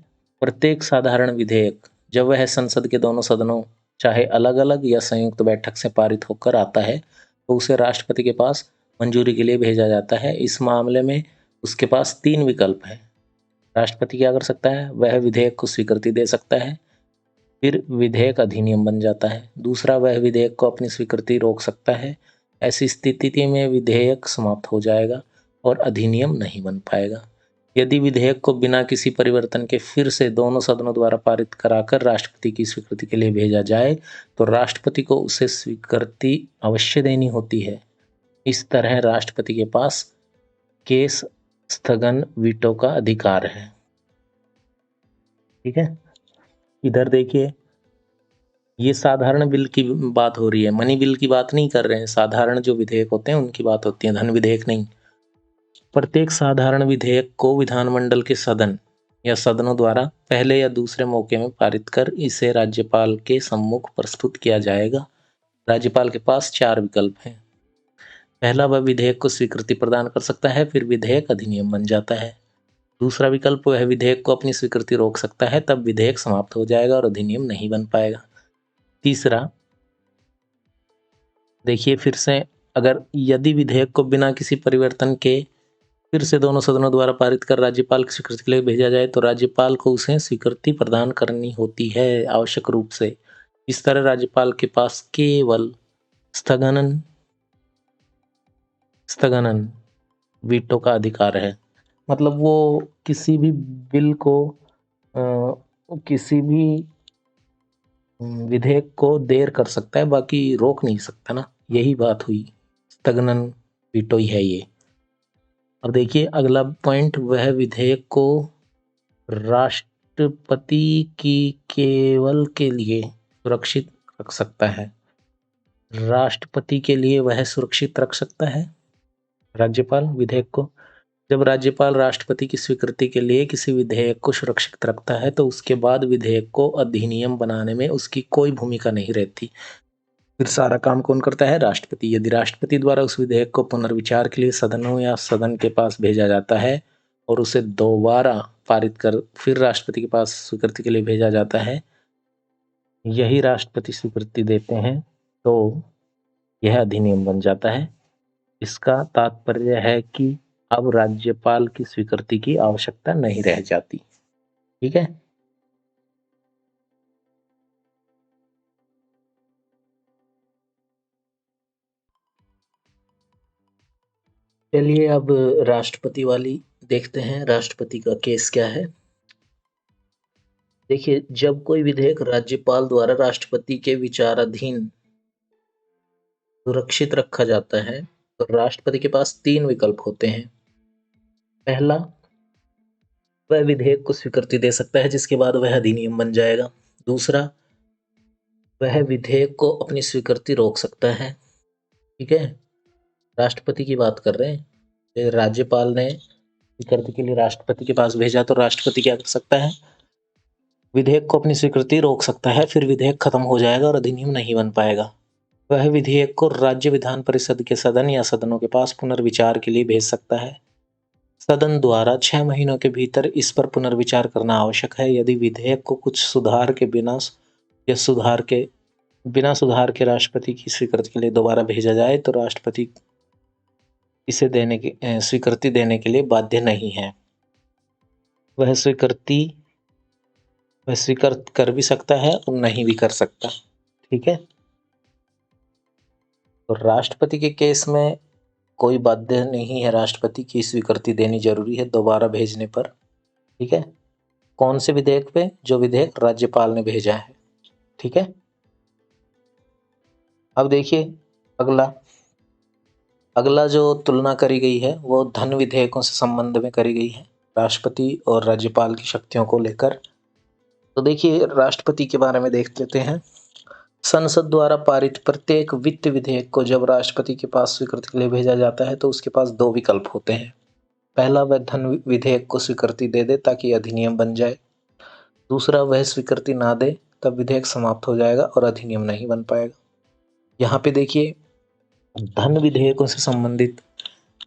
प्रत्येक साधारण विधेयक जब वह संसद के दोनों सदनों, चाहे अलग अलग या संयुक्त बैठक से पारित होकर आता है, तो उसे राष्ट्रपति के पास मंजूरी के लिए भेजा जाता है। इस मामले में उसके पास 3 विकल्प हैं। राष्ट्रपति क्या कर सकता है? वह विधेयक को स्वीकृति दे सकता है, फिर विधेयक अधिनियम बन जाता है। दूसरा, वह विधेयक को अपनी स्वीकृति रोक सकता है। ऐसी स्थिति में विधेयक समाप्त हो जाएगा और अधिनियम नहीं बन पाएगा। यदि विधेयक को बिना किसी परिवर्तन के फिर से दोनों सदनों द्वारा पारित कराकर राष्ट्रपति की स्वीकृति के लिए भेजा जाए, तो राष्ट्रपति को उसे स्वीकृति अवश्य देनी होती है। इस तरह राष्ट्रपति के पास केस स्थगन वीटो का अधिकार है। ठीक है, इधर देखिए, ये साधारण बिल की बात हो रही है, मनी बिल की बात नहीं कर रहे हैं। साधारण जो विधेयक होते हैं उनकी बात होती है, धन विधेयक नहीं। प्रत्येक साधारण विधेयक को विधानमंडल के सदन या सदनों द्वारा पहले या दूसरे मौके में पारित कर इसे राज्यपाल के सम्मुख प्रस्तुत किया जाएगा। राज्यपाल के पास 4 विकल्प हैं। पहला, वह विधेयक को स्वीकृति प्रदान कर सकता है, फिर विधेयक अधिनियम बन जाता है। दूसरा विकल्प, वह विधेयक को अपनी स्वीकृति रोक सकता है, तब विधेयक समाप्त हो जाएगा और अधिनियम नहीं बन पाएगा। तीसरा, देखिए फिर से, अगर यदि विधेयक को बिना किसी परिवर्तन के फिर से दोनों सदनों द्वारा पारित कर राज्यपाल की स्वीकृति के लिए भेजा जाए, तो राज्यपाल को उसे स्वीकृति प्रदान करनी होती है आवश्यक रूप से। इस तरह राज्यपाल के पास केवल स्थगनन स्थगनन वीटो का अधिकार है। मतलब वो किसी भी बिल को, किसी भी विधेयक को देर कर सकता है, बाकी रोक नहीं सकता ना। यही बात हुई, स्थगनन वीटो ही है ये। अब देखिए अगला पॉइंट, वह विधेयक को राष्ट्रपति की केवल के लिए सुरक्षित रख सकता है। राष्ट्रपति के लिए वह सुरक्षित रख सकता है राज्यपाल विधेयक को। जब राज्यपाल राष्ट्रपति की स्वीकृति के लिए किसी विधेयक को सुरक्षित रखता है, तो उसके बाद विधेयक को अधिनियम बनाने में उसकी कोई भूमिका नहीं रहती। फिर सारा काम कौन करता है? राष्ट्रपति। यदि राष्ट्रपति द्वारा उस विधेयक को पुनर्विचार के लिए सदनों या सदन के पास भेजा जाता है और उसे दोबारा पारित कर फिर राष्ट्रपति के पास स्वीकृति के लिए भेजा जाता है, यही राष्ट्रपति स्वीकृति देते हैं, तो यह अधिनियम बन जाता है। इसका तात्पर्य है कि अब राज्यपाल की स्वीकृति की आवश्यकता नहीं रह जाती। ठीक है, चलिए अब राष्ट्रपति वाली देखते हैं, राष्ट्रपति का केस क्या है। देखिए, जब कोई विधेयक राज्यपाल द्वारा राष्ट्रपति के विचाराधीन सुरक्षित रखा जाता है तो राष्ट्रपति के पास तीन विकल्प होते हैं। पहला, वह विधेयक को स्वीकृति दे सकता है जिसके बाद वह अधिनियम बन जाएगा। दूसरा, वह विधेयक को अपनी स्वीकृति रोक सकता है। ठीक है, राष्ट्रपति की बात कर रहे हैं। राज्यपाल ने स्वीकृति के लिए राष्ट्रपति के पास भेजा तो राष्ट्रपति क्या कर सकता है, विधेयक को अपनी स्वीकृति रोक सकता है, फिर विधेयक खत्म हो जाएगा और अधिनियम नहीं बन पाएगा। वह विधेयक को राज्य विधान परिषद के सदन या सदनों के पास पुनर्विचार के लिए भेज सकता है। सदन द्वारा 6 महीनों के भीतर इस पर पुनर्विचार करना आवश्यक है। यदि विधेयक को कुछ सुधार के बिना या सुधार के राष्ट्रपति की स्वीकृति के लिए दोबारा भेजा जाए तो राष्ट्रपति इसे स्वीकृति देने के लिए बाध्य नहीं है। वह स्वीकृत कर भी सकता है और नहीं भी कर सकता। ठीक है, तो राष्ट्रपति के केस में कोई बाध्य नहीं है, राष्ट्रपति की स्वीकृति देनी जरूरी है दोबारा भेजने पर। ठीक है, कौन से विधेयक पे, जो विधेयक राज्यपाल ने भेजा है। ठीक है, अब देखिए अगला जो तुलना करी गई है वो धन विधेयकों से संबंध में करी गई है, राष्ट्रपति और राज्यपाल की शक्तियों को लेकर। तो देखिए, राष्ट्रपति के बारे में देख लेते हैं। संसद द्वारा पारित प्रत्येक वित्त विधेयक को जब राष्ट्रपति के पास स्वीकृति के लिए भेजा जाता है तो उसके पास दो विकल्प होते हैं। पहला, वह धन विधेयक को स्वीकृति दे दे ताकि अधिनियम बन जाए। दूसरा, वह स्वीकृति ना दे, तब विधेयक समाप्त हो जाएगा और अधिनियम नहीं बन पाएगा। यहाँ पे देखिए, धन विधेयकों से संबंधित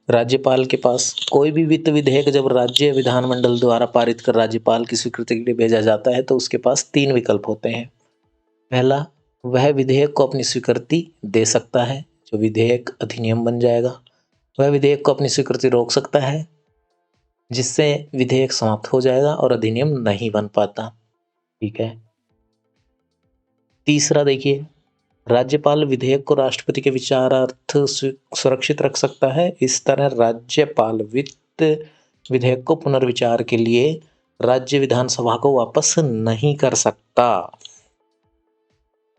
राज्यपाल के पास कोई भी वित्त विधेयक जब राज्य विधानमंडल द्वारा पारित कर राज्यपाल की स्वीकृति के लिए भेजा जाता है तो उसके पास तीन विकल्प होते हैं। पहला, वह विधेयक को अपनी स्वीकृति दे सकता है, जो विधेयक अधिनियम बन जाएगा। वह विधेयक को अपनी स्वीकृति रोक सकता है, जिससे विधेयक समाप्त हो जाएगा और अधिनियम नहीं बन पाता। ठीक है, तीसरा देखिए, राज्यपाल विधेयक को राष्ट्रपति के विचारार्थ सुरक्षित रख सकता है। इस तरह राज्यपाल वित्त विधेयक को पुनर्विचार के लिए राज्य विधानसभा को वापस नहीं कर सकता।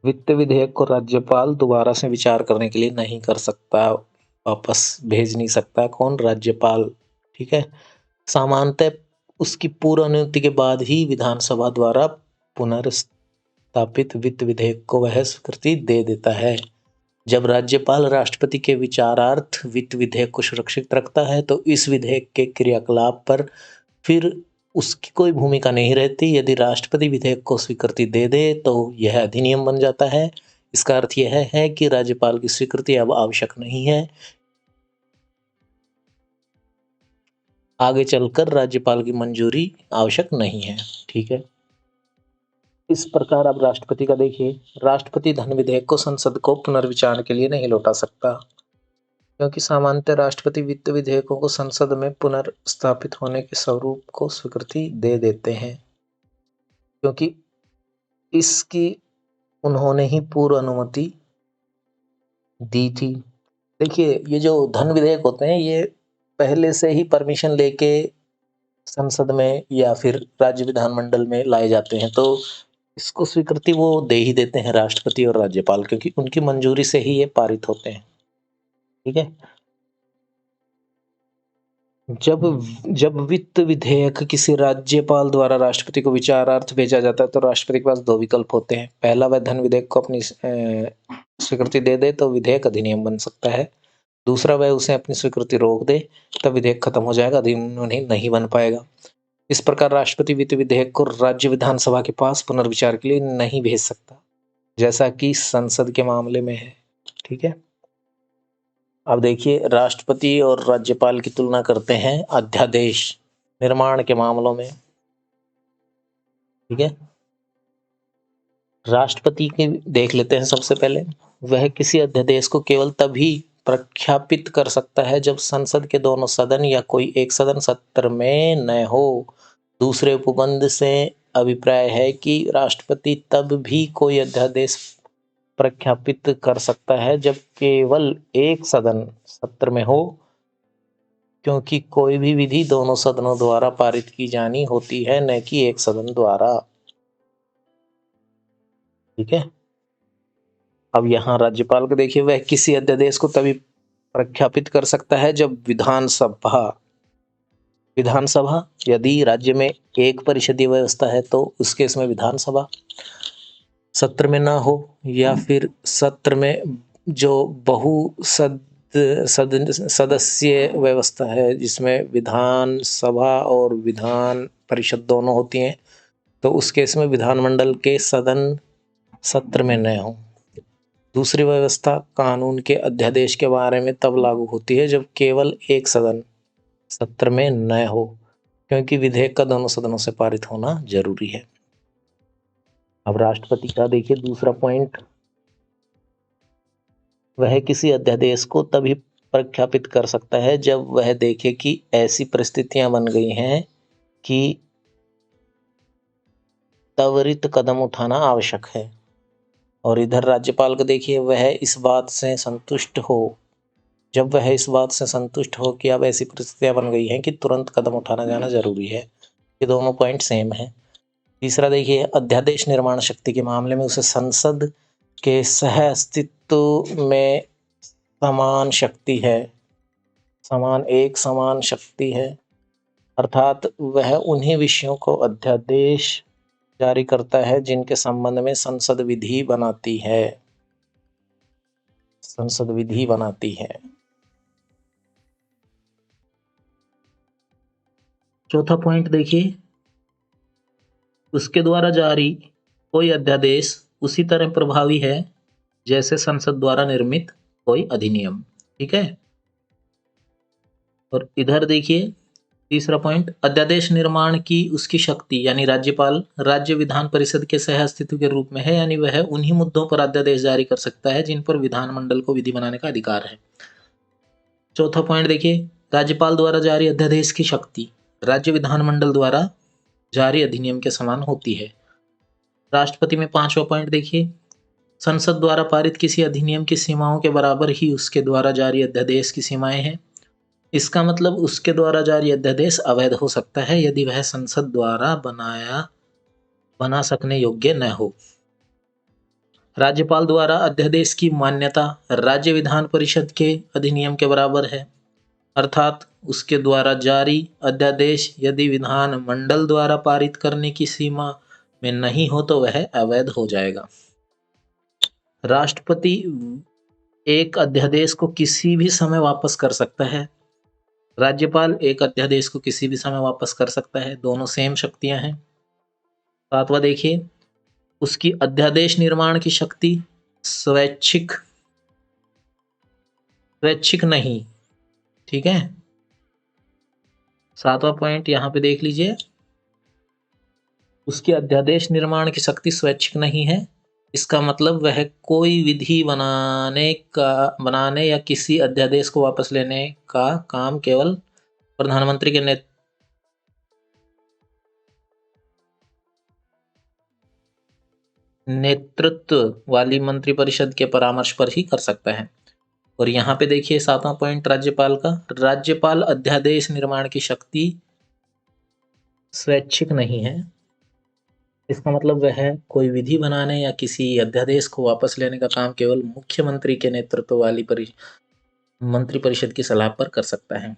वित्त विधेयक को राज्यपाल दोबारा से विचार करने के लिए नहीं कर सकता, वापस भेज नहीं सकता। कौन? राज्यपाल। ठीक है, सामान्यतः उसकी पूर्व अनुमति के बाद ही विधानसभा द्वारा पुनर्स्थापित वित्त विधेयक को वह स्वीकृति दे देता है। जब राज्यपाल राष्ट्रपति के विचारार्थ वित्त विधेयक को सुरक्षित रखता है तो इस विधेयक के क्रियाकलाप पर फिर उसकी कोई भूमिका नहीं रहती। यदि राष्ट्रपति विधेयक को स्वीकृति दे दे तो यह अधिनियम बन जाता है। इसका अर्थ यह है कि राज्यपाल की स्वीकृति अब आवश्यक नहीं है। आगे चलकर राज्यपाल की मंजूरी आवश्यक नहीं है। ठीक है, इस प्रकार अब राष्ट्रपति का देखिए, राष्ट्रपति धन विधेयक को संसद को पुनर्विचार के लिए नहीं लौटा सकता, क्योंकि सामान्यतः राष्ट्रपति वित्त विधेयकों को संसद में पुनर्स्थापित होने के स्वरूप को स्वीकृति दे देते हैं, क्योंकि इसकी उन्होंने ही पूर्व अनुमति दी थी। देखिए, ये जो धन विधेयक होते हैं ये पहले से ही परमिशन लेके संसद में या फिर राज्य विधानमंडल में लाए जाते हैं, तो इसको स्वीकृति वो दे ही देते हैं, राष्ट्रपति और राज्यपाल, क्योंकि उनकी मंजूरी से ही ये पारित होते हैं। ठीक है, जब वित्त विधेयक किसी राज्यपाल द्वारा राष्ट्रपति को विचारार्थ भेजा जाता है तो राष्ट्रपति के पास दो विकल्प होते हैं। पहला, वह धन विधेयक को अपनी स्वीकृति दे दे तो विधेयक अधिनियम बन सकता है। दूसरा, वह उसे अपनी स्वीकृति रोक दे, तब विधेयक खत्म हो जाएगा, अधिनियम नहीं बन पाएगा। इस प्रकार राष्ट्रपति वित्त विधेयक को राज्य विधानसभा के पास पुनर्विचार के लिए नहीं भेज सकता, जैसा कि संसद के मामले में है। ठीक है, अब देखिए, राष्ट्रपति और राज्यपाल की तुलना करते हैं अध्यादेश निर्माण के मामलों में। ठीक है, राष्ट्रपति की देख लेते हैं। सबसे पहले, वह किसी अध्यादेश को केवल तभी प्रख्यापित कर सकता है जब संसद के दोनों सदन या कोई एक सदन सत्र में न हो। दूसरे उपबंध से अभिप्राय है कि राष्ट्रपति तब भी कोई अध्यादेश प्रख्यापित कर सकता है जब केवल एक सदन सत्र में हो क्योंकि कोई भी विधि दोनों सदनों द्वारा पारित की जानी होती है, न कि एक सदन द्वारा। ठीक है। अब यहाँ राज्यपाल को देखिए, वह किसी अध्यादेश को तभी प्रख्यापित कर सकता है जब विधानसभा यदि राज्य में एक परिषदीय व्यवस्था है तो उस केस में विधानसभा सत्र में ना हो, या फिर सत्र में जो सदस्य व्यवस्था है जिसमें विधानसभा और विधान परिषद दोनों होती हैं, तो उस केस में विधानमंडल के सदन सत्र में न हो। दूसरी व्यवस्था कानून के अध्यादेश के बारे में तब लागू होती है जब केवल एक सदन सत्र में न हो, क्योंकि विधेयक का दोनों सदनों से पारित होना जरूरी है। अब राष्ट्रपति का देखिए दूसरा पॉइंट, वह किसी अध्यादेश को तभी प्रख्यापित कर सकता है जब वह देखे कि ऐसी परिस्थितियां बन गई हैं कि त्वरित कदम उठाना आवश्यक है। और इधर राज्यपाल को देखिए, वह इस बात से संतुष्ट हो जब वह इस बात से संतुष्ट हो कि अब ऐसी परिस्थितियां बन गई हैं कि तुरंत कदम उठाना जाना जरूरी है। ये दोनों पॉइंट सेम है। तीसरा देखिए, अध्यादेश निर्माण शक्ति के मामले में उसे संसद के सह अस्तित्व में समान शक्ति है, अर्थात वह उन्हीं विषयों को अध्यादेश जारी करता है जिनके संबंध में संसद विधि बनाती है। चौथा पॉइंट देखिए, उसके द्वारा जारी कोई अध्यादेश उसी तरह प्रभावी है जैसे संसद द्वारा निर्मित कोई अधिनियम। ठीक है। और इधर देखिए तीसरा पॉइंट, अध्यादेश निर्माण की उसकी शक्ति यानी राज्यपाल राज्य विधान परिषद के सह अस्तित्व के रूप में है, यानी वह उन्हीं मुद्दों पर अध्यादेश जारी कर सकता है जिन पर विधानमंडल को विधि बनाने का अधिकार है। चौथा पॉइंट देखिए, राज्यपाल द्वारा जारी अध्यादेश की शक्ति राज्य विधानमंडल द्वारा जारी अधिनियम के समान होती है। राष्ट्रपति में पांचवा पॉइंट देखिए, संसद द्वारा पारित किसी अधिनियम की सीमाओं के बराबर ही उसके द्वारा जारी अध्यादेश की सीमाएं हैं। इसका मतलब उसके द्वारा जारी अध्यादेश अवैध हो सकता है यदि वह संसद द्वारा बना सकने योग्य न हो। राज्यपाल द्वारा अध्यादेश की मान्यता राज्य विधान परिषद के अधिनियम के बराबर है, अर्थात उसके द्वारा जारी अध्यादेश यदि विधान मंडल द्वारा पारित करने की सीमा में नहीं हो तो वह अवैध हो जाएगा। राष्ट्रपति एक अध्यादेश को किसी भी समय वापस कर सकता है, राज्यपाल एक अध्यादेश को किसी भी समय वापस कर सकता है, दोनों सेम शक्तियां हैं। सातवां देखिए, उसकी अध्यादेश निर्माण की शक्ति स्वैच्छिक नहीं। ठीक है। सातवां पॉइंट यहां पे देख लीजिए, उसकी अध्यादेश निर्माण की शक्ति स्वैच्छिक नहीं है। इसका मतलब वह कोई विधि बनाने या किसी अध्यादेश को वापस लेने का काम केवल प्रधानमंत्री के नेतृत्व वाली मंत्रिपरिषद के परामर्श पर ही कर सकता है। और यहाँ पे देखिए सातवां पॉइंट राज्यपाल का, राज्यपाल अध्यादेश निर्माण की शक्ति स्वैच्छिक नहीं है। इसका मतलब वह कोई विधि बनाने या किसी अध्यादेश को वापस लेने का काम केवल मुख्यमंत्री के नेतृत्व वाली मंत्रिपरिषद की सलाह पर कर सकता है।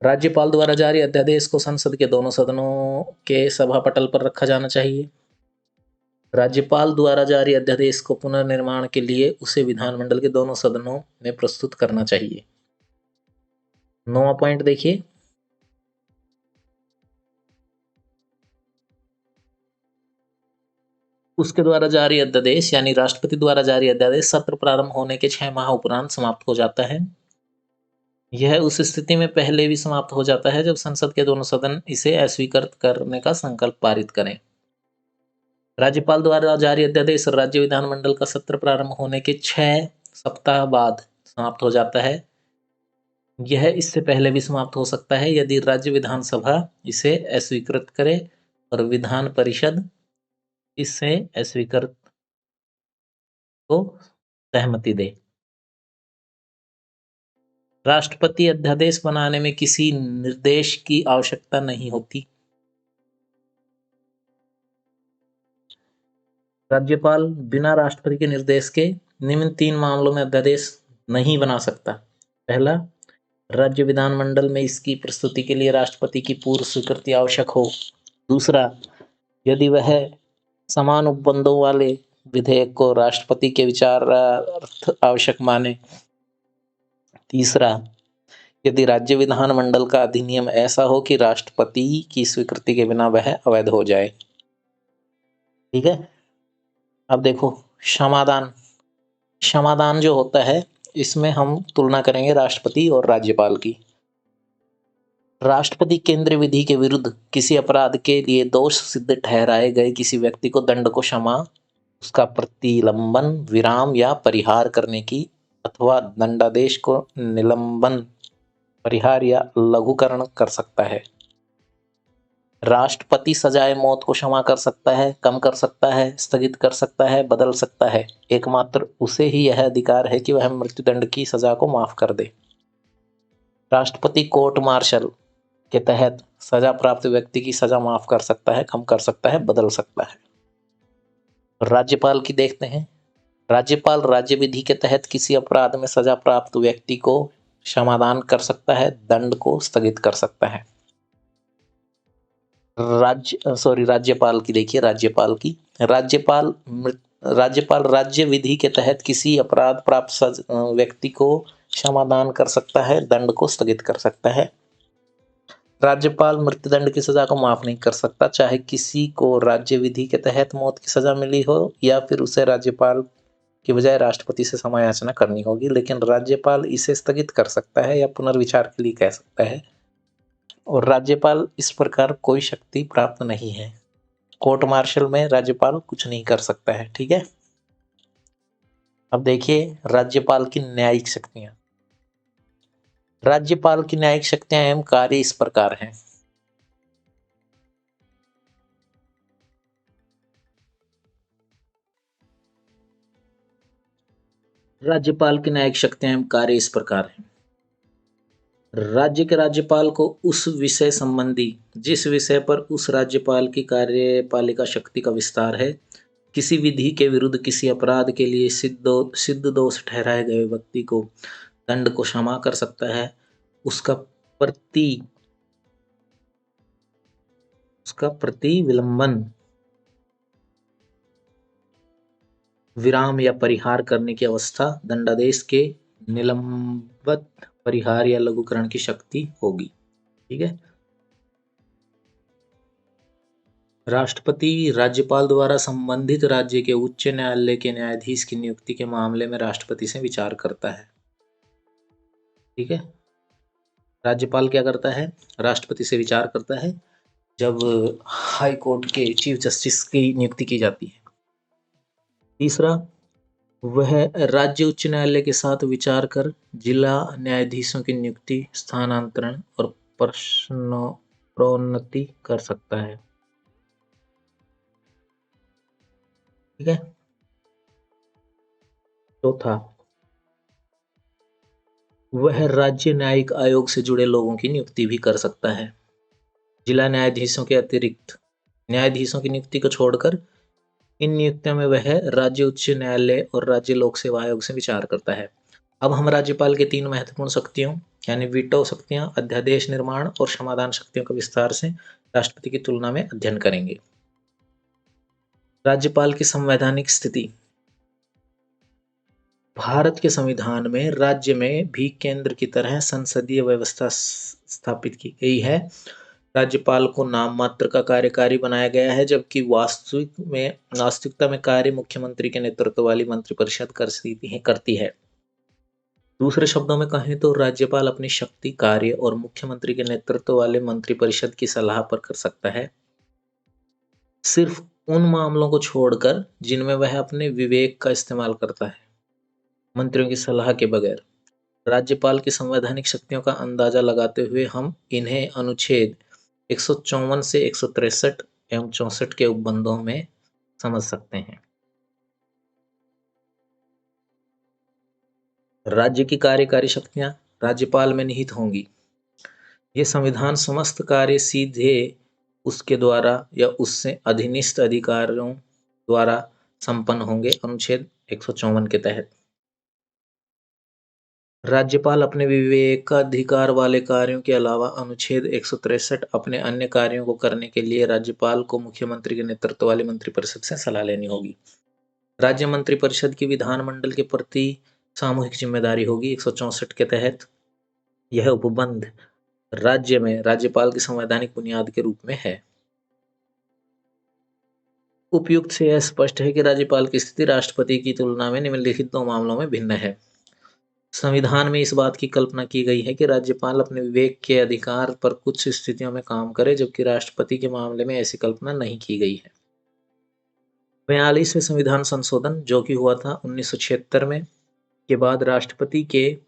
राज्यपाल द्वारा जारी अध्यादेश को संसद के दोनों सदनों के सभापटल पर रखा जाना चाहिए। राज्यपाल द्वारा जारी अध्यादेश को पुनर्निर्माण के लिए उसे विधानमंडल के दोनों सदनों में प्रस्तुत करना चाहिए। 9वां पॉइंट देखिए, उसके द्वारा जारी अध्यादेश यानी राष्ट्रपति द्वारा जारी अध्यादेश सत्र प्रारंभ होने के 6 माह उपरांत समाप्त हो जाता है। यह उस स्थिति में पहले भी समाप्त हो जाता है जब संसद के दोनों सदन इसे अस्वीकृत करने का संकल्प पारित करें। राज्यपाल द्वारा जारी अध्यादेश राज्य विधानमंडल का सत्र प्रारंभ होने के 6 सप्ताह बाद समाप्त हो जाता है। यह इससे पहले भी समाप्त हो सकता है यदि राज्य विधानसभा इसे अस्वीकृत करे और विधान परिषद इससे अस्वीकृत को सहमति दे। राष्ट्रपति अध्यादेश बनाने में किसी निर्देश की आवश्यकता नहीं होती। राज्यपाल बिना राष्ट्रपति के निर्देश के निम्न 3 मामलों में अध्यादेश नहीं बना सकता। पहला, राज्य विधानमंडल में इसकी प्रस्तुति के लिए राष्ट्रपति की पूर्व स्वीकृति आवश्यक हो। दूसरा, यदि वह समान उपबंधों वाले विधेयक को राष्ट्रपति के विचारार्थ आवश्यक माने। तीसरा, यदि राज्य विधानमंडल का अधिनियम ऐसा हो कि राष्ट्रपति की स्वीकृति के बिना वह अवैध हो जाए। ठीक है। अब देखो क्षमादान। क्षमादान जो होता है, इसमें हम तुलना करेंगे राष्ट्रपति और राज्यपाल की। राष्ट्रपति केंद्रीय विधि के विरुद्ध किसी अपराध के लिए दोष सिद्ध ठहराए गए किसी व्यक्ति को दंड को क्षमा, उसका प्रतिलंबन, विराम या परिहार करने की अथवा दंडादेश को निलंबन, परिहार या लघुकरण कर सकता है। राष्ट्रपति सजाए मौत को क्षमा कर सकता है, कम कर सकता है, स्थगित कर सकता है, बदल सकता है। एकमात्र उसे ही यह अधिकार है कि वह मृत्युदंड की सजा को माफ कर दे। राष्ट्रपति कोर्ट मार्शल के तहत सजा प्राप्त व्यक्ति की सजा माफ कर सकता है, कम कर सकता है, बदल सकता है। राज्यपाल की देखते हैं। राज्यपाल राज्य विधि के तहत किसी अपराध में सजा प्राप्त व्यक्ति को क्षमादान कर सकता है, दंड को स्थगित कर सकता है। राज्यपाल की देखिए, राज्यपाल राज्य विधि के तहत किसी अपराध प्राप्त व्यक्ति को क्षमादान कर सकता है, दंड को स्थगित कर सकता है। राज्यपाल मृत्युदंड की सजा को माफ नहीं कर सकता, चाहे किसी को राज्य विधि के तहत मौत की सजा मिली हो या फिर उसे राज्यपाल की बजाय राष्ट्रपति से समायाचना करनी होगी। लेकिन राज्यपाल इसे स्थगित कर सकता है या पुनर्विचार के लिए कह सकता है, और राज्यपाल इस प्रकार कोई शक्ति प्राप्त नहीं है। कोर्ट मार्शल में राज्यपाल कुछ नहीं कर सकता है। ठीक है। अब देखिए राज्यपाल की न्यायिक शक्तियां। राज्यपाल की न्यायिक शक्तियां एवं कार्य इस प्रकार हैं। राज्यपाल की न्यायिक शक्तियां एवं कार्य इस प्रकार हैं। राज्य के राज्यपाल को उस विषय संबंधी जिस विषय पर उस राज्यपाल की कार्यपालिका शक्ति का विस्तार है, किसी विधि के विरुद्ध किसी अपराध के लिए सिद्ध दोष ठहराए गए व्यक्ति को दंड को क्षमा कर सकता है, उसका प्रतिविलंबन, विराम या परिहार करने की अवस्था दंडादेश के निलंबित, परिहार या लघुकरण की शक्ति होगी। ठीक है। राष्ट्रपति राज्यपाल द्वारा संबंधित राज्य के उच्च न्यायालय के न्यायाधीश की नियुक्ति के मामले में राष्ट्रपति से विचार करता है। ठीक है। राज्यपाल क्या करता है? राष्ट्रपति से विचार करता है जब हाई कोर्ट के चीफ जस्टिस की नियुक्ति की जाती है। तीसरा, वह राज्य उच्च न्यायालय के साथ विचार कर जिला न्यायाधीशों की नियुक्ति, स्थानांतरण और प्रोन्नति कर सकता है। ठीक है। चौथा, वह राज्य न्यायिक आयोग से जुड़े लोगों की नियुक्ति भी कर सकता है। जिला न्यायाधीशों के अतिरिक्त न्यायाधीशों की नियुक्ति को छोड़कर इन नियुक्तियों में वह राज्य उच्च न्यायालय और राज्य लोक सेवा आयोग से विचार करता है। अब हम राज्यपाल के 3 महत्वपूर्ण शक्तियों यानी वीटो शक्तियां, अध्यादेश निर्माण और समाधान शक्तियों का विस्तार से राष्ट्रपति की तुलना में अध्ययन करेंगे। राज्यपाल की संवैधानिक स्थिति। भारत के संविधान में राज्य में भी केंद्र की तरह संसदीय व्यवस्था स्थापित की गई है। राज्यपाल को नाम मात्र का कार्यकारी बनाया गया है, जबकि वास्तविकता में कार्य मुख्यमंत्री के नेतृत्व वाली मंत्रिपरिषद करती है। दूसरे शब्दों में कहें तो राज्यपाल अपनी शक्ति, कार्य और मुख्यमंत्री के नेतृत्व वाले मंत्रिपरिषद की सलाह पर कर सकता है, सिर्फ उन मामलों को छोड़कर जिनमें वह अपने विवेक का इस्तेमाल करता है, मंत्रियों की सलाह के बगैर। राज्यपाल की संवैधानिक शक्तियों का अंदाजा लगाते हुए हम इन्हें अनुच्छेद 154 से 163 एवं 64 के उपबंधों में समझ सकते हैं। राज्य की कार्यकारी शक्तियां। राज्यपाल में निहित होंगी। ये संविधान समस्त कार्य सीधे उसके द्वारा या उससे अधीनस्थ अधिकारियों द्वारा संपन्न होंगे। अनुच्छेद 154 के तहत राज्यपाल अपने विवेकाधिकार वाले कार्यों के अलावा अनुच्छेद 163 अपने अन्य कार्यों को करने के लिए राज्यपाल को मुख्यमंत्री के नेतृत्व वाली मंत्रिपरिषद से सलाह लेनी होगी। राज्य मंत्रिपरिषद की विधानमंडल के प्रति सामूहिक जिम्मेदारी होगी। 164 के तहत यह उपबंध राज्य में राज्यपाल की संवैधानिक बुनियाद के रूप में है। उपयुक्त से यह स्पष्ट है कि राज्यपाल की स्थिति राष्ट्रपति की तुलना में निम्नलिखित दो मामलों में भिन्न है। संविधान में इस बात की कल्पना की गई है कि राज्यपाल अपने विवेक के अधिकार पर कुछ स्थितियों में काम करे, जबकि राष्ट्रपति के मामले में ऐसी कल्पना नहीं की गई है। 42वें संविधान संशोधन जो कि हुआ था 1976 में के बाद राष्ट्रपति के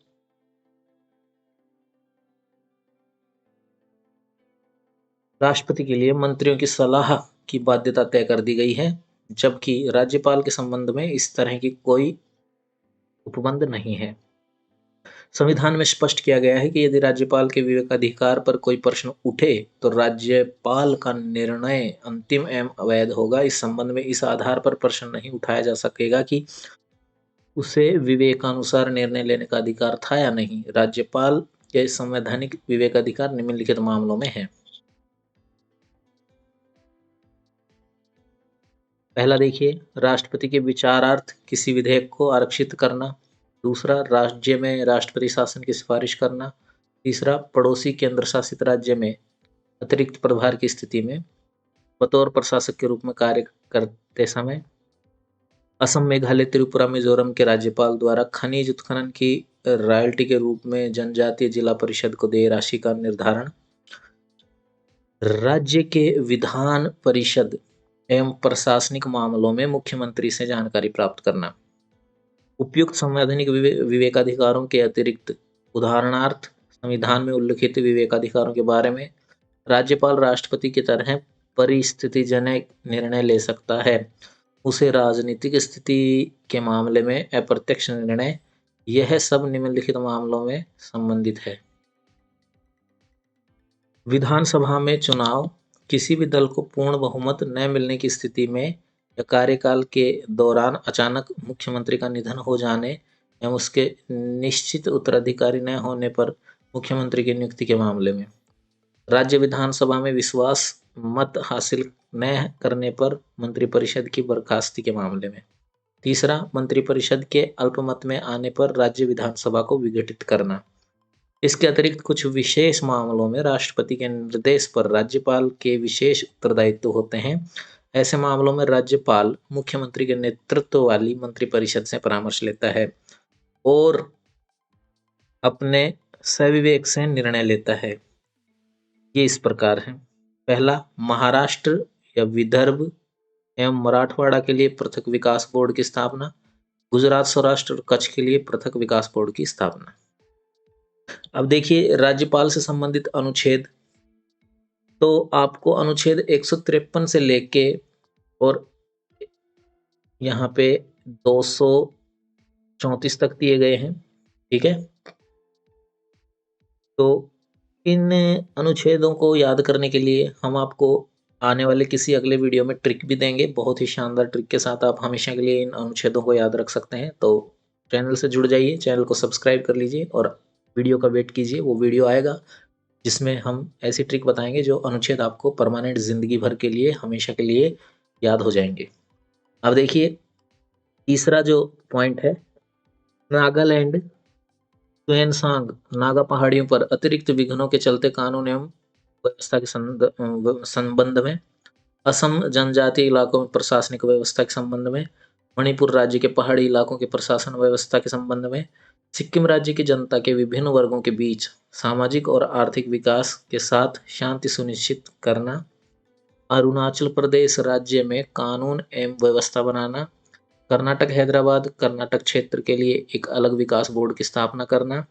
लिए मंत्रियों की सलाह की बाध्यता तय कर दी गई है, जबकि राज्यपाल के संबंध में इस तरह की कोई उपबंध नहीं है। संविधान में स्पष्ट किया गया है कि यदि राज्यपाल के विवेकाधिकार पर कोई प्रश्न उठे तो राज्यपाल का निर्णय अंतिम एवं अवैध होगा। इस संबंध में इस आधार पर प्रश्न नहीं उठाया जा सकेगा कि उसे विवेकानुसार निर्णय लेने का अधिकार था या नहीं। राज्यपाल के संवैधानिक विवेकाधिकार निम्नलिखित मामलों में है। पहला देखिए, राष्ट्रपति के विचारार्थ किसी विधेयक को आरक्षित करना। दूसरा, राज्य में राष्ट्रपति शासन की सिफारिश करना। तीसरा, पड़ोसी केंद्र शासित राज्य में अतिरिक्त प्रभार की स्थिति में बतौर प्रशासक के रूप में कार्य करते समय असम, मेघालय, त्रिपुरा, मिजोरम के राज्यपाल द्वारा खनिज उत्खनन की रॉयल्टी के रूप में जनजातीय जिला परिषद को देय राशि का निर्धारण। राज्य के विधान परिषद एवं प्रशासनिक मामलों में मुख्यमंत्री से जानकारी प्राप्त करना। उपयुक्त संवैधानिक विवेकाधिकारों के अतिरिक्त उदाहरणार्थ संविधान में उल्लिखित विवेकाधिकारों के बारे में राज्यपाल राष्ट्रपति की तरह परिस्थितिजन्य निर्णय ले सकता है। उसे राजनीतिक स्थिति के मामले में अप्रत्यक्ष निर्णय, यह सब निम्नलिखित मामलों में संबंधित है। विधानसभा में चुनाव, किसी भी दल को पूर्ण बहुमत न मिलने की स्थिति में या कार्यकाल के दौरान अचानक मुख्यमंत्री का निधन हो जाने एवं उसके निश्चित उत्तराधिकारी न होने पर मुख्यमंत्री की नियुक्ति के मामले में। राज्य विधानसभा में विश्वास मत हासिल न करने पर मंत्रिपरिषद की बर्खास्ती के मामले में। तीसरा, मंत्रिपरिषद के अल्पमत में आने पर राज्य विधानसभा को विघटित करना। इसके अतिरिक्त कुछ विशेष मामलों में राष्ट्रपति के निर्देश पर राज्यपाल के विशेष उत्तरदायित्व होते हैं। ऐसे मामलों में राज्यपाल मुख्यमंत्री के नेतृत्व वाली मंत्रिपरिषद से परामर्श लेता है और अपने सविवेक से निर्णय लेता है। ये इस प्रकार है। पहला, महाराष्ट्र या विदर्भ एवं मराठवाड़ा के लिए पृथक विकास बोर्ड की स्थापना। गुजरात, सौराष्ट्र और कच्छ के लिए पृथक विकास बोर्ड की स्थापना। अब देखिए राज्यपाल से संबंधित अनुच्छेद, तो आपको अनुच्छेद 153 से लेके और यहाँ पे 234 तक दिए गए हैं। ठीक है, तो इन अनुच्छेदों को याद करने के लिए हम आपको आने वाले किसी अगले वीडियो में ट्रिक भी देंगे। बहुत ही शानदार ट्रिक के साथ आप हमेशा के लिए इन अनुच्छेदों को याद रख सकते हैं। तो चैनल से जुड़ जाइए, चैनल को सब्सक्राइब कर लीजिए और वीडियो का वेट कीजिए। वो वीडियो आएगा जिसमें हम ऐसी ट्रिक बताएंगे जो अनुच्छेद आपको परमानेंट जिंदगी भर के लिए, हमेशा के लिए याद हो जाएंगे। अब देखिए तीसरा जो पॉइंट है, नागालैंड, तुएनसांग, नागा पहाड़ियों पर अतिरिक्त विघ्नों के चलते कानून एवं व्यवस्था के संबंध में, असम जनजातीय इलाकों में प्रशासनिक व्यवस्था के संबंध में, मणिपुर राज्य के पहाड़ी इलाकों के प्रशासन व्यवस्था के संबंध में, सिक्किम राज्य की जनता के विभिन्न वर्गों के बीच सामाजिक और आर्थिक विकास के साथ शांति सुनिश्चित करना, अरुणाचल प्रदेश राज्य में कानून एवं व्यवस्था बनाना, कर्नाटक, हैदराबाद, कर्नाटक क्षेत्र के लिए एक अलग विकास बोर्ड की स्थापना करना।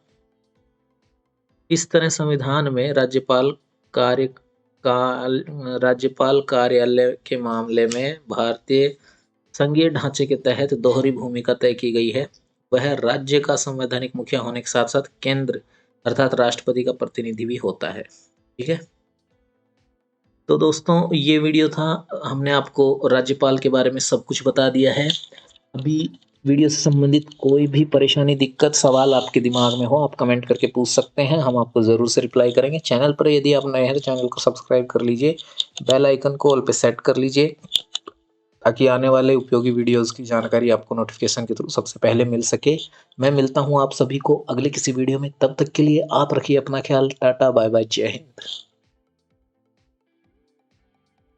इस तरह संविधान में राज्यपाल कार्यालय के मामले में भारतीय संघीय ढांचे के तहत दोहरी भूमिका तय की गई है। वह राज्य का संवैधानिक मुखिया होने के साथ साथ केंद्र अर्थात राष्ट्रपति का प्रतिनिधि भी होता है। ठीक है, तो दोस्तों ये वीडियो था, हमने आपको राज्यपाल के बारे में सब कुछ बता दिया है। अभी वीडियो से संबंधित कोई भी परेशानी, दिक्कत, सवाल आपके दिमाग में हो, आप कमेंट करके पूछ सकते हैं, हम आपको ज़रूर से रिप्लाई करेंगे। चैनल पर यदि आप नए हैं तो चैनल को सब्सक्राइब कर लीजिए, बेल आइकन को ऑल पे सेट कर लीजिए, ताकि आने वाले उपयोगी वीडियोज़ की जानकारी आपको नोटिफिकेशन के थ्रू सबसे पहले मिल सके। मैं मिलता हूँ आप सभी को अगले किसी वीडियो में, तब तक के लिए आप रखिए अपना ख्याल। टाटा, बाय बाय, जय हिंद।